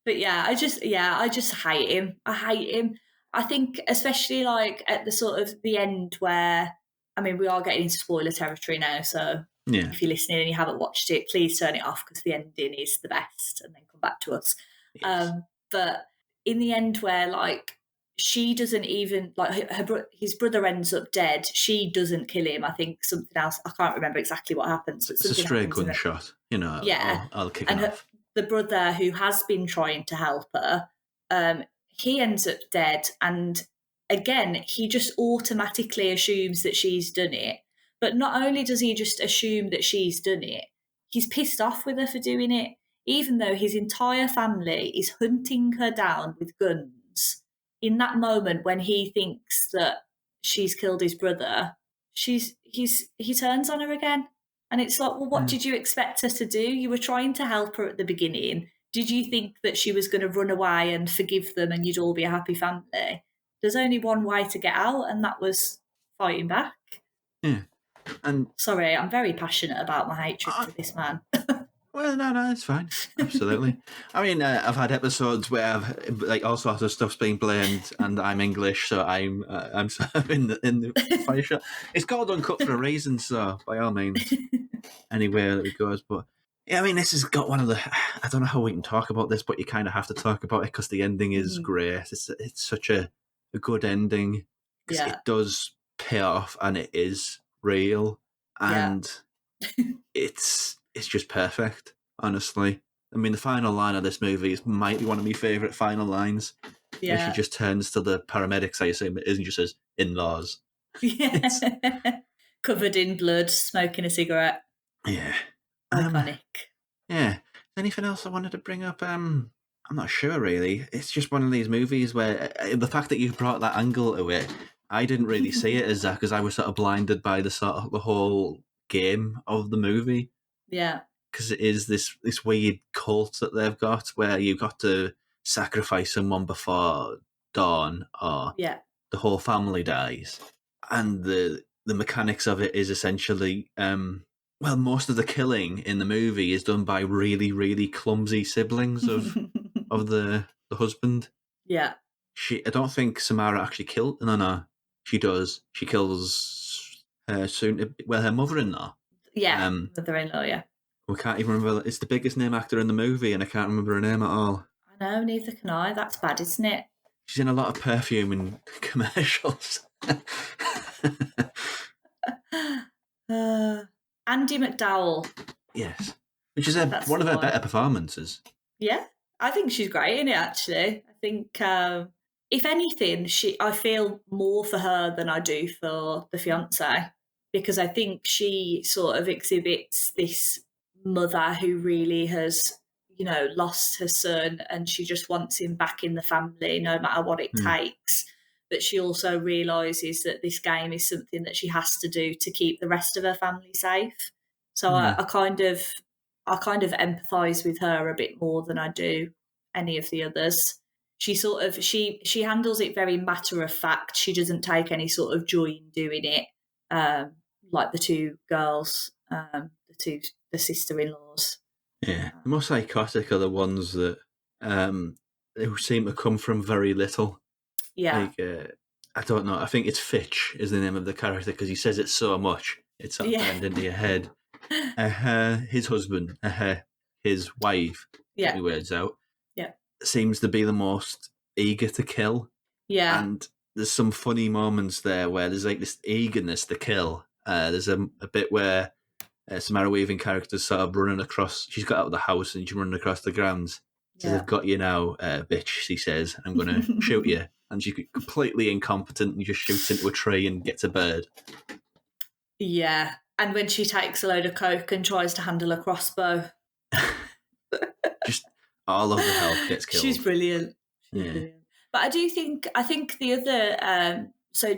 But yeah, I just hate him. I hate him. I think especially like at the sort of the end where, I mean, we are getting into spoiler territory now, so if you're listening and you haven't watched it, please turn it off, because the ending is the best, and then come back to us. Yes. But in the end where like she doesn't even, like his brother ends up dead, she doesn't kill him. I think something else, I can't remember exactly what happens. But it's a stray gunshot, Yeah. I'll kick and it off. The brother who has been trying to help her, he ends up dead. And again, he just automatically assumes that she's done it. But not only does he just assume that she's done it, he's pissed off with her for doing it, even though his entire family is hunting her down with guns. In that moment when he thinks that she's killed his brother, he turns on her again. And it's like, well, what did you expect her to do? You were trying to help her at the beginning. Did you think that she was going to run away and forgive them and you'd all be a happy family? There's only one way to get out, and that was fighting back. Yeah. And sorry, I'm very passionate about my hatred for this man. Well, no, it's fine. Absolutely. I mean, I've had episodes where I've, like, all sorts of stuff's being blamed, and I'm English, so I'm sort of in the fire shot. It's called Uncut for a reason, so by all means, anywhere that it goes. But yeah, I mean, this has got one of the. I don't know how we can talk about this, but you kind of have to talk about it because the ending is great. It's such a good ending. It does pay off, and it is real, and it's just perfect, honestly. I mean, the final line of this movie might be one of my favourite final lines. Yeah. She just turns to the paramedics, I assume it is, and just says, "In-laws." Yeah. Covered in blood, smoking a cigarette. Yeah. Iconic. Yeah. Anything else I wanted to bring up? I'm not sure, really. It's just one of these movies where the fact that you brought that angle to it, I didn't really see it as that, because I was sort of blinded by the whole game of the movie. Yeah. Because it is this weird cult that they've got where you've got to sacrifice someone before dawn or the whole family dies. And the mechanics of it is essentially, most of the killing in the movie is done by really, really clumsy siblings of the husband. Yeah. I don't think Samara actually killed. No, she does. She kills her her mother-in-law. Yeah, mother-in-law, yeah. We can't even remember. It's the biggest name actor in the movie, and I can't remember her name at all. I know, neither can I. That's bad, isn't it? She's in a lot of perfume and commercials. Andie MacDowell. Yes. Which is one of her better performances. Yeah, I think she's great in it, actually. I think, if anything, I feel more for her than I do for the fiancé. because I think she sort of exhibits this mother who really has, lost her son, and she just wants him back in the family no matter what it takes. But she also realises that this game is something that she has to do to keep the rest of her family safe. So I kind of empathise with her a bit more than I do any of the others. She sort of she handles it very matter of fact. She doesn't take any sort of joy in doing it, like the two girls, the sister-in-laws. Yeah, the most psychotic are the ones that who seem to come from very little. Yeah. Like, I don't know. I think it's Fitch is the name of the character because he says it so much. It's sort of burned into your head. His husband, his wife, get me words out, seems to be the most eager to kill. Yeah. And there's some funny moments there where there's like this eagerness to kill. There's a bit where Samara Weaving character's sort of running across. She's got out of the house and she's running across the grounds. Says, "I've got you now, bitch," she says. "I'm going to shoot you." And she's completely incompetent and just shoots into a tree and gets a bird. Yeah. And when she takes a load of coke and tries to handle a crossbow. Just all of the help gets killed. She's brilliant. Brilliant. But I think the other, so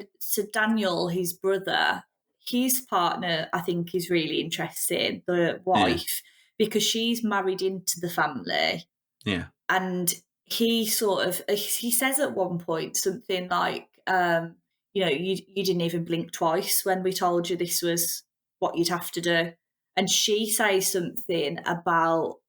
Daniel, his brother, his partner, I think is really interesting, the wife, because she's married into the family. Yeah. And he says at one point something like, you didn't even blink twice when we told you this was what you'd have to do. And she says something about,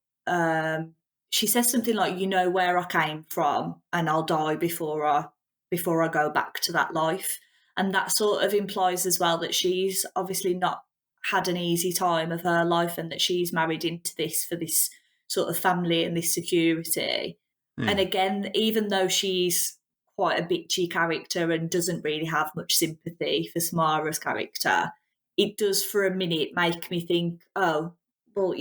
she says something like, where I came from and I'll die before I go back to that life. And that sort of implies as well that she's obviously not had an easy time of her life and that she's married into this for this sort of family and this security. Yeah. And again, even though she's quite a bitchy character and doesn't really have much sympathy for Samara's character, it does for a minute make me think, oh, well,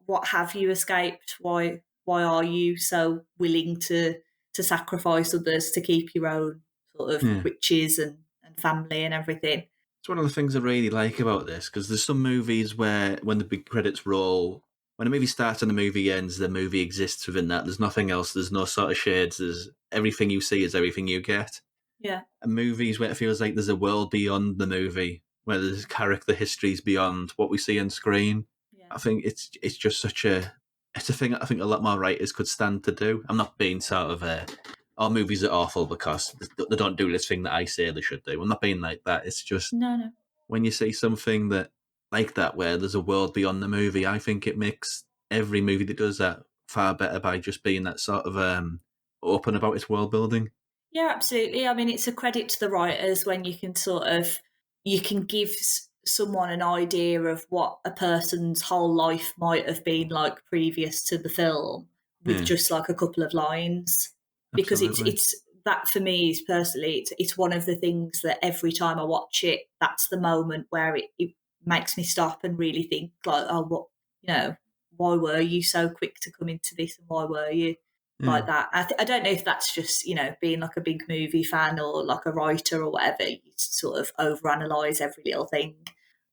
what have you escaped? Why are you so willing to sacrifice others to keep your own sort of riches and family and everything? It's one of the things I really like about this, because there's some movies where when the big credits roll, when a movie starts and the movie ends, the movie exists within that. There's nothing else. There's no sort of shades. There's everything you see is everything you get. Yeah. And movies where it feels like there's a world beyond the movie, where there's character histories beyond what we see on screen. Yeah. I think it's just such a thing I think a lot more writers could stand to do. I'm not being sort of all movies are awful because they don't do this thing that I say they should do. I'm not being like that. It's just no. When you see something that like that where there's a world beyond the movie, I think it makes every movie that does that far better by just being that sort of open about its world building. Yeah, absolutely. I mean, it's a credit to the writers when you can give someone an idea of what a person's whole life might have been like previous to the film with just like a couple of lines. Because it's that for me is personally, it's one of the things that every time I watch it, that's the moment where it makes me stop and really think like, oh, why were you so quick to come into this and why were you like that? I don't know if that's just, being like a big movie fan or like a writer or whatever, you sort of overanalyze every little thing.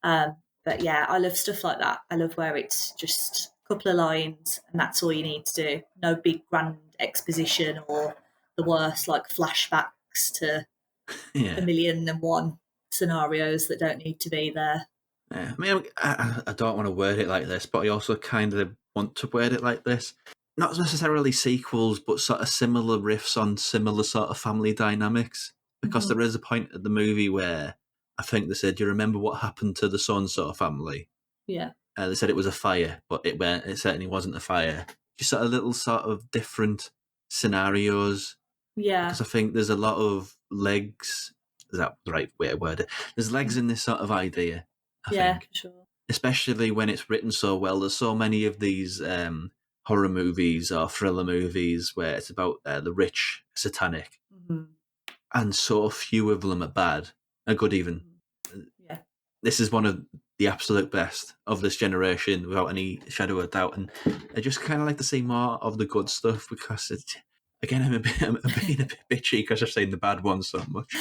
But yeah, I love stuff like that. I love where it's just a couple of lines and that's all you need to do. No big grand exposition or the worst like flashbacks to a million and one scenarios that don't need to be there. Yeah. I mean, I don't want to word it like this, but I also kind of want to word it like this. Not necessarily sequels, but sort of similar riffs on similar sort of family dynamics. Because there is a point of the movie where I think they said, "Do you remember what happened to the so-and-so family?" Yeah. They said it was a fire, but it certainly wasn't a fire. Just sort of little sort of different scenarios. Yeah. Because I think there's a lot of legs. Is that the right way to word it? There's legs in this sort of idea, I think. For sure. Especially when it's written so well. There's so many of these horror movies or thriller movies where it's about the rich, satanic, and so few of them are good even. Yeah. This is one of the absolute best of this generation, without any shadow of doubt. And I just kind of like to see more of the good stuff because it's, again, I'm being a bit bitchy because I've seen the bad ones so much.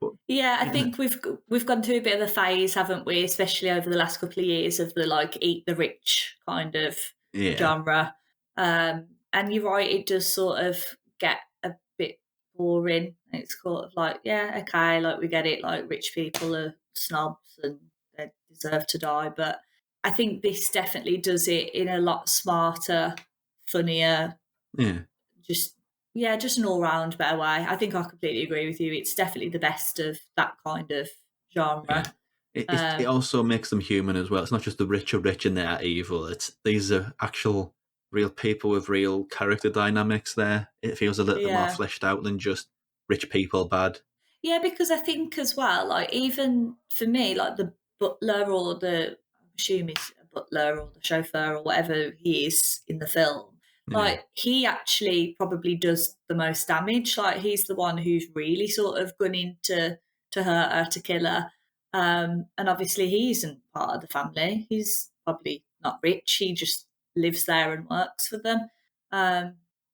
But Yeah, I think we've gone through a bit of a phase, haven't we? Especially over the last couple of years of the like eat the rich kind of genre. And you're right, it does sort of get a bit boring. It's sort of like, yeah, okay, like we get it, like rich people are snobs and they deserve to die. But I think this definitely does it in a lot smarter, funnier, just an all-round better way. I think I completely agree with you. It's definitely the best of that kind of genre. Yeah. It also makes them human as well. It's not just the rich are rich and they're evil. These are actual real people with real character dynamics there. It feels a little bit more fleshed out than just rich people bad. Yeah, because I think as well, like even for me, like the butler or I assume he's a butler or the chauffeur or whatever he is in the film, like he actually probably does the most damage. Like he's the one who's really sort of gunning to hurt her, to kill her. And obviously he isn't part of the family. He's probably not rich. He just lives there and works for them.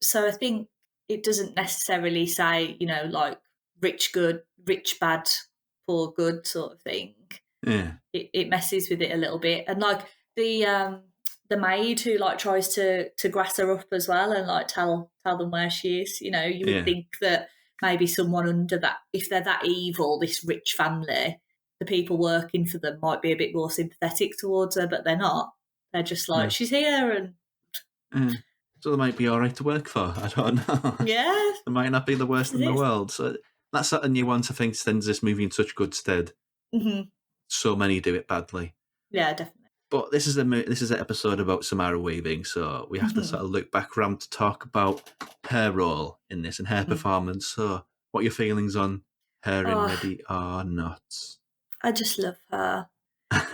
So I think it doesn't necessarily say, like rich good, rich bad, poor good sort of thing. Yeah. It messes with it a little bit. And like the maid who like tries to grass her up as well and like tell them where she is, you would think that maybe someone under that, if they're that evil, this rich family, the people working for them might be a bit more sympathetic towards her, but they're not. They're just like, she's here and... So they might be all right to work for. I don't know. Yeah. They might not be the worst in the world. So that's a new one, I think, sends this movie in such good stead. Mm-hmm. So many do it badly. Yeah, definitely. But this is an episode about Samara Weaving, so we have to sort of look back around to talk about her role in this and her performance. So what are your feelings on her in Ready or Not? I just love her.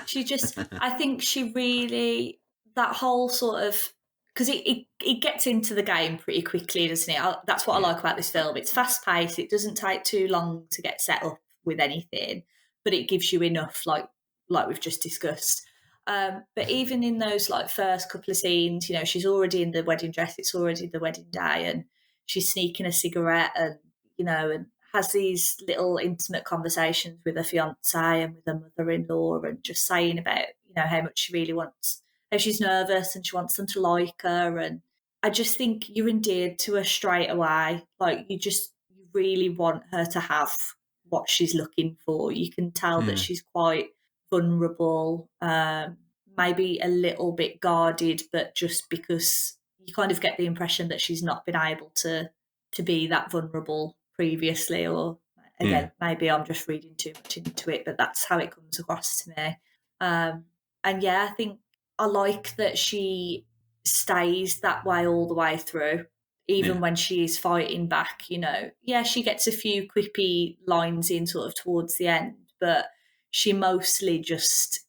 She just, I think she really, that whole sort of, because it gets into the game pretty quickly, doesn't it? That's what I like about this film. It's fast-paced. It doesn't take too long to get set up with anything, but it gives you enough, like we've just discussed. But even in those like first couple of scenes, she's already in the wedding dress. It's already the wedding day, and she's sneaking a cigarette, and and has these little intimate conversations with her fiance and with her mother-in-law, and just saying about how much she really wants. How she's nervous and she wants them to like her, and I just think you're endeared to her straight away. Like you really want her to have what she's looking for. You can tell that she's quite vulnerable, maybe a little bit guarded, but just because you kind of get the impression that she's not been able to be that vulnerable previously, or again, maybe I'm just reading too much into it, but that's how it comes across to me. And yeah, I think I like that she stays that way all the way through, even when she's fighting back, she gets a few quippy lines in sort of towards the end, but she mostly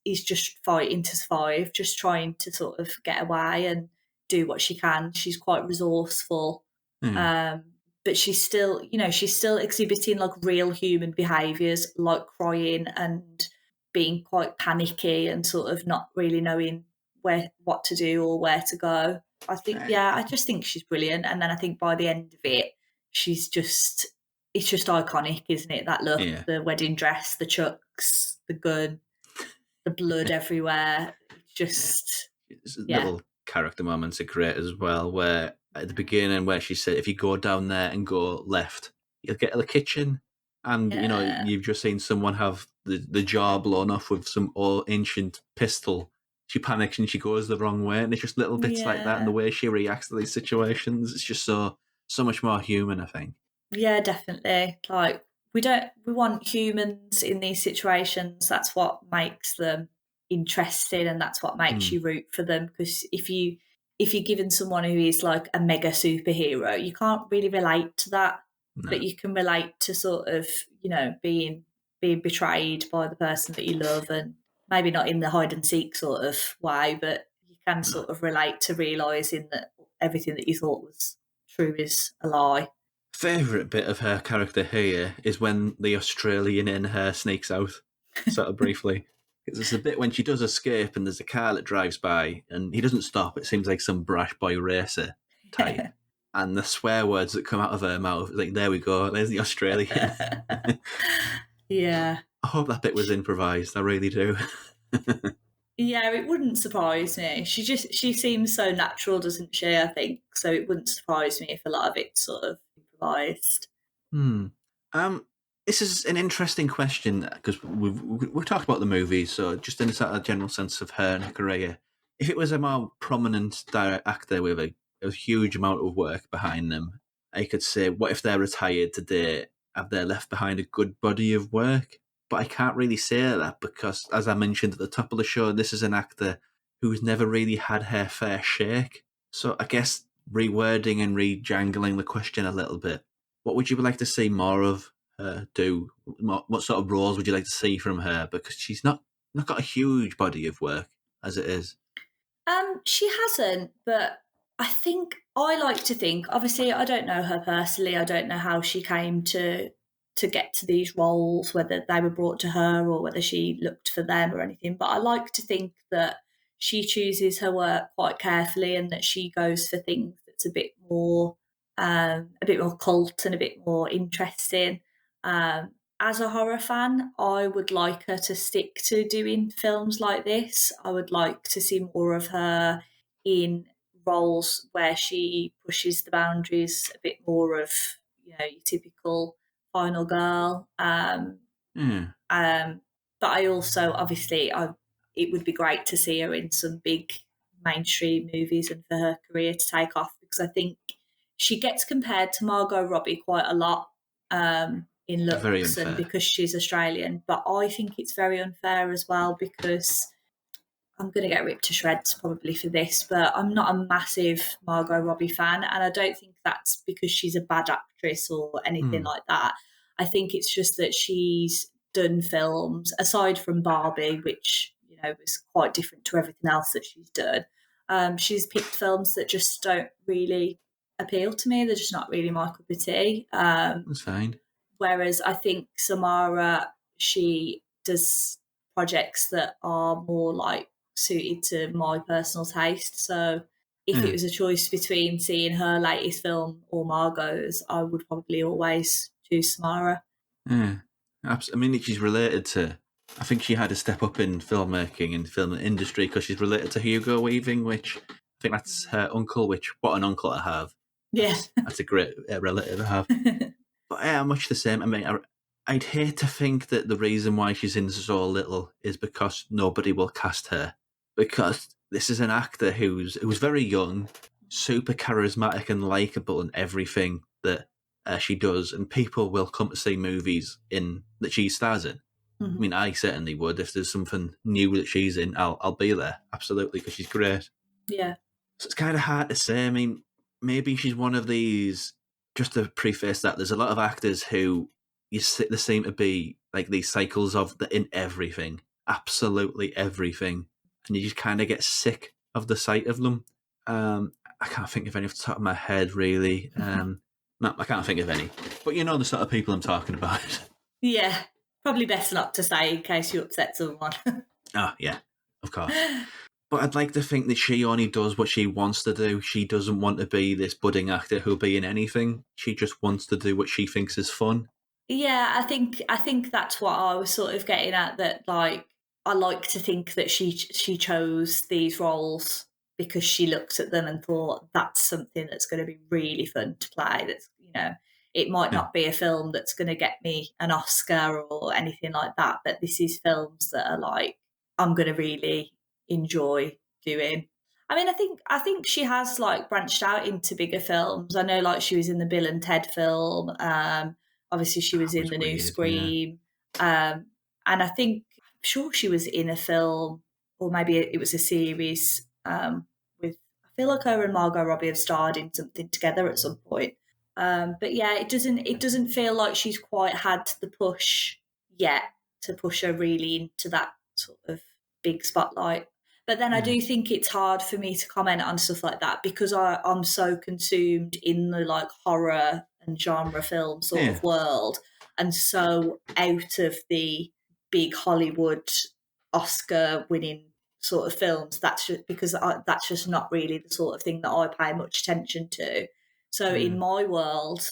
is just fighting to survive, just trying to sort of get away and do what she can. She's quite resourceful, but she's still exhibiting like real human behaviours, like crying and being quite panicky and sort of not really knowing what to do or where to go. I think, I just think she's brilliant. And then I think by the end of it, it's just iconic, isn't it? That look, the wedding dress, the chucks, the gun, the blood everywhere. Little character moments are great as well, where at the beginning where she said, if you go down there and go left, you'll get to the kitchen. And, you've just seen someone have the jaw blown off with some ancient pistol. She panics and she goes the wrong way. And it's just little bits like that. And the way she reacts to these situations, it's just so much more human, I think. Yeah, definitely. Like, we want humans in these situations. That's what makes them interesting, and that's what makes you root for them. Because if you're given someone who is like a mega superhero, you can't really relate to that. No. But you can relate to sort of, being betrayed by the person that you love, and maybe not in the hide and seek sort of way, but you can sort of relate to realising that everything that you thought was true is a lie. Favourite bit of her character here is when the Australian in her sneaks out, sort of briefly. Because there's a bit when she does escape and there's a car that drives by and he doesn't stop. It seems like some brash boy racer type. And the swear words that come out of her mouth, like, there we go, there's the Australian. Yeah. I hope that bit was improvised. I really do. Yeah, it wouldn't surprise me. She seems so natural, doesn't she? I think so. It wouldn't surprise me if a lot of it's sort of improvised. This is an interesting question because we've talked about the movies, so just in a sort of general sense of her and her career. If it was a more prominent actor with a huge amount of work behind them, I could say, what if they're retired today? Have they left behind a good body of work? But I can't really say that because, as I mentioned at the top of the show, this is an actor who's never really had her fair shake. So I guess rewording and rejangling the question a little bit, what would you like to see more of her do? What sort of roles would you like to see from her? Because she's not got a huge body of work as it is. She hasn't, but I like to think, obviously I don't know her personally, I don't know how she came to get to these roles, whether they were brought to her or whether she looked for them or anything, but I like to think that she chooses her work quite carefully and that she goes for things that's a bit more cult and a bit more interesting. As a horror fan, I would like her to stick to doing films like this. I would like to see more of her in roles where she pushes the boundaries a bit more of, your typical final girl. But I also, obviously, it would be great to see her in some big mainstream movies and for her career to take off, because I think she gets compared to Margot Robbie quite a lot in looks and because she's Australian. But I think it's very unfair as well, because I'm going to get ripped to shreds probably for this, but I'm not a massive Margot Robbie fan, and I don't think that's because she's a bad actress or anything like that. I think it's just that she's done films, aside from Barbie, which was quite different to everything else that she's done. She's picked films that just don't really appeal to me. They're just not really my cup of tea. That's fine. Whereas I think Samara, she does projects that are more like suited to my personal taste. So if it was a choice between seeing her latest film or Margot's, I would probably always choose Samara. Yeah, I mean, she's related to. I think she had a step up in filmmaking and film industry because she's related to Hugo Weaving, which I think that's her uncle. Which what an uncle I have. Yeah, that's a great relative to have. But yeah, much the same. I mean, I'd hate to think that the reason why she's in so little is because nobody will cast her. Because this is an actor who's very young, super charismatic and likable in everything that she does, and people will come to see movies that she stars in. I mean, I certainly would. If there's something new that she's in, I'll be there, absolutely, because she's great. Yeah. So it's kind of hard to say. I mean, maybe she's one of these. Just to preface that, there's a lot of actors who they seem to be like these cycles of in everything, absolutely everything, and you just kind of get sick of the sight of them. I can't think of any off the top of my head, really. No, I can't think of any. But you know the sort of people I'm talking about. Yeah, probably best not to say in case you upset someone. Oh, yeah, of course. But I'd like to think that she only does what she wants to do. She doesn't want to be this budding actor who'll be in anything. She just wants to do what she thinks is fun. Yeah, I think that's what I was sort of getting at, that like I like to think that she chose these roles because she looked at them and thought that's something that's going to be really fun to play. That's, it might not be a film that's going to get me an Oscar or anything like that, but this is films that are like I'm going to really enjoy doing. I mean, I think she has like branched out into bigger films. I know like she was in the Bill and Ted film. Obviously she was in the new Scream. Yeah. And I'm sure she was in a film, or maybe it was a series with, I feel like her and Margot Robbie have starred in something together at some point. But yeah, it doesn't feel like she's quite had the push yet to push her really into that sort of big spotlight. But then I do think it's hard for me to comment on stuff like that because I'm so consumed in the like horror and genre film sort of world, and so out of the big Hollywood Oscar winning sort of films. That's just because that's just not really the sort of thing that I pay much attention to. So in my world,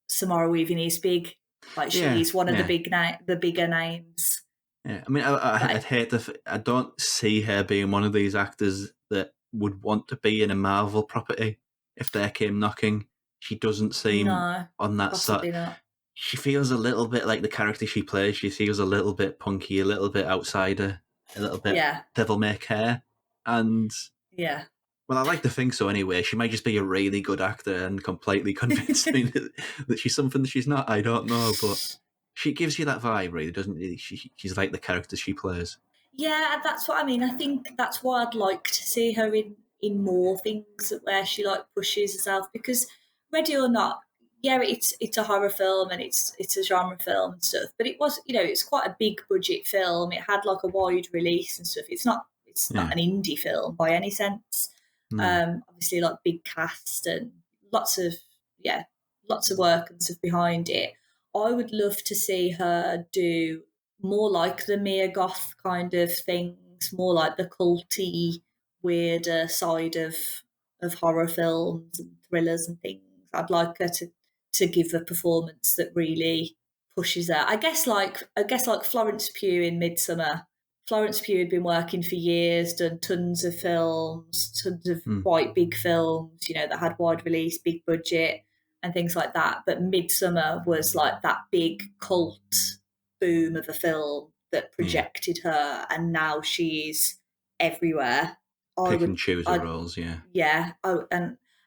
Samara Weaving is big. Like she's one of the bigger names. Yeah, I mean, I'd hate I don't see her being one of these actors that would want to be in a Marvel property if they came knocking. She doesn't seem on that side. Not. She feels a little bit like the character she plays. She feels a little bit punky, a little bit outsider, a little bit devil may care. And well, I like to think so anyway. She might just be a really good actor and completely convince me that she's something that she's not. I don't know, but she gives you that vibe, really, doesn't she? She's like the character she plays. Yeah, that's what I mean. I think that's why I'd like to see her in more things where she like pushes herself, because Ready or Not, it's a horror film and it's a genre film and stuff, but it was, it's quite a big budget film. It had like a wide release and stuff. It's not an indie film by any sense. Obviously like big cast and lots of work and stuff behind it. I would love to see her do more like the Mia Goth kind of things, more like the culty, weirder side of horror films and thrillers and things. I'd like her to give a performance that really pushes her. I guess like Florence Pugh in Midsommar. Florence Pugh had been working for years, done tons of films, tons of quite big films, that had wide release, big budget and things like that. But Midsommar was like that big cult boom of a film that projected her, and now she's everywhere. Pick and choose her roles, Yeah. Oh,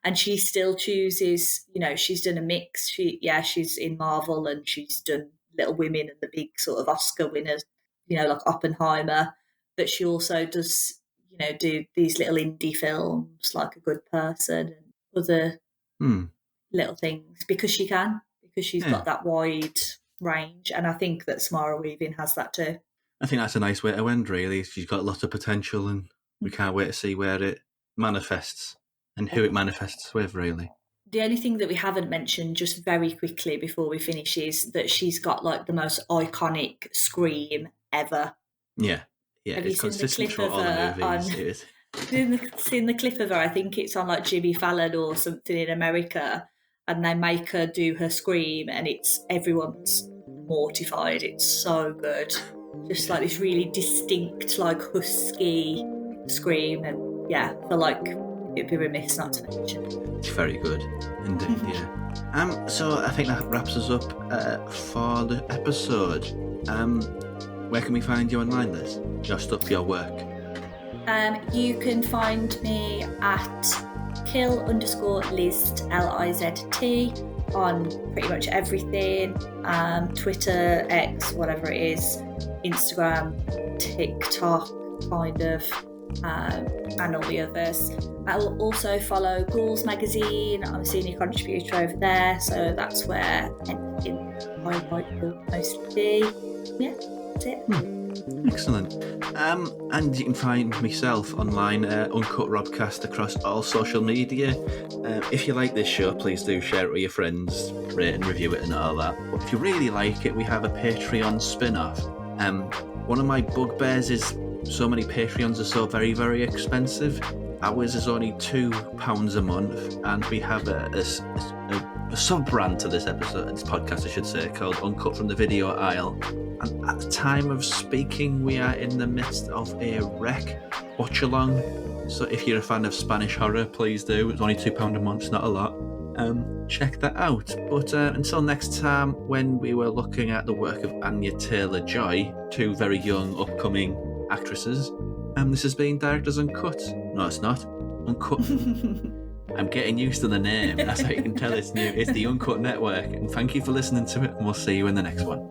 and she still chooses, she's done a mix. She's in Marvel and she's done Little Women and the big sort of Oscar winners, like Oppenheimer. But she also does, do these little indie films like A Good Person and other little things because she's got that wide range. And I think that Samara Weaving has that too. I think that's a nice way to end, really. She's got lots of potential and we can't wait to see where it manifests and who it manifests with, really. The only thing that we haven't mentioned, just very quickly before we finish, is that she's got like the most iconic scream ever. Yeah. Have it's consistent throughout all the movies. Seen the clip of her, I think it's on like Jimmy Fallon or something in America, and they make her do her scream and everyone's mortified. It's so good. Just like this really distinct, like husky scream, and it'd be remiss not to mention. It's very good, indeed. So I think that wraps us up for the episode. Where can we find you online, Liz? Your stuff, your work. You can find me at kill_Lizt, LIZT, on pretty much everything. Twitter, X, whatever it is, Instagram, TikTok, kind of. And all the others. I will also follow Ghouls Magazine. I'm a senior contributor over there, so that's where anything I write will mostly be. Yeah, that's it. Excellent. And you can find myself online, Uncut Robcast, across all social media. If you like this show, please do share it with your friends, rate and review it and all that. But if you really like it, we have a Patreon spin-off. One of my bugbears is so many Patreons are so very, very expensive. Ours is only £2 a month, and we have a sub-brand to this podcast, I should say, called Uncut from the Video Aisle. And at the time of speaking, we are in the midst of a rec watch-along. So if you're a fan of Spanish horror, please do. It's only £2 a month, it's not a lot. Check that out. But until next time, when we were looking at the work of Anya Taylor-Joy, two very young, upcoming actresses, this has been Directors Uncut. No, it's not. Uncut. I'm getting used to the name. That's how you can tell it's new. It's the Uncut Network. And thank you for listening to it, and we'll see you in the next one.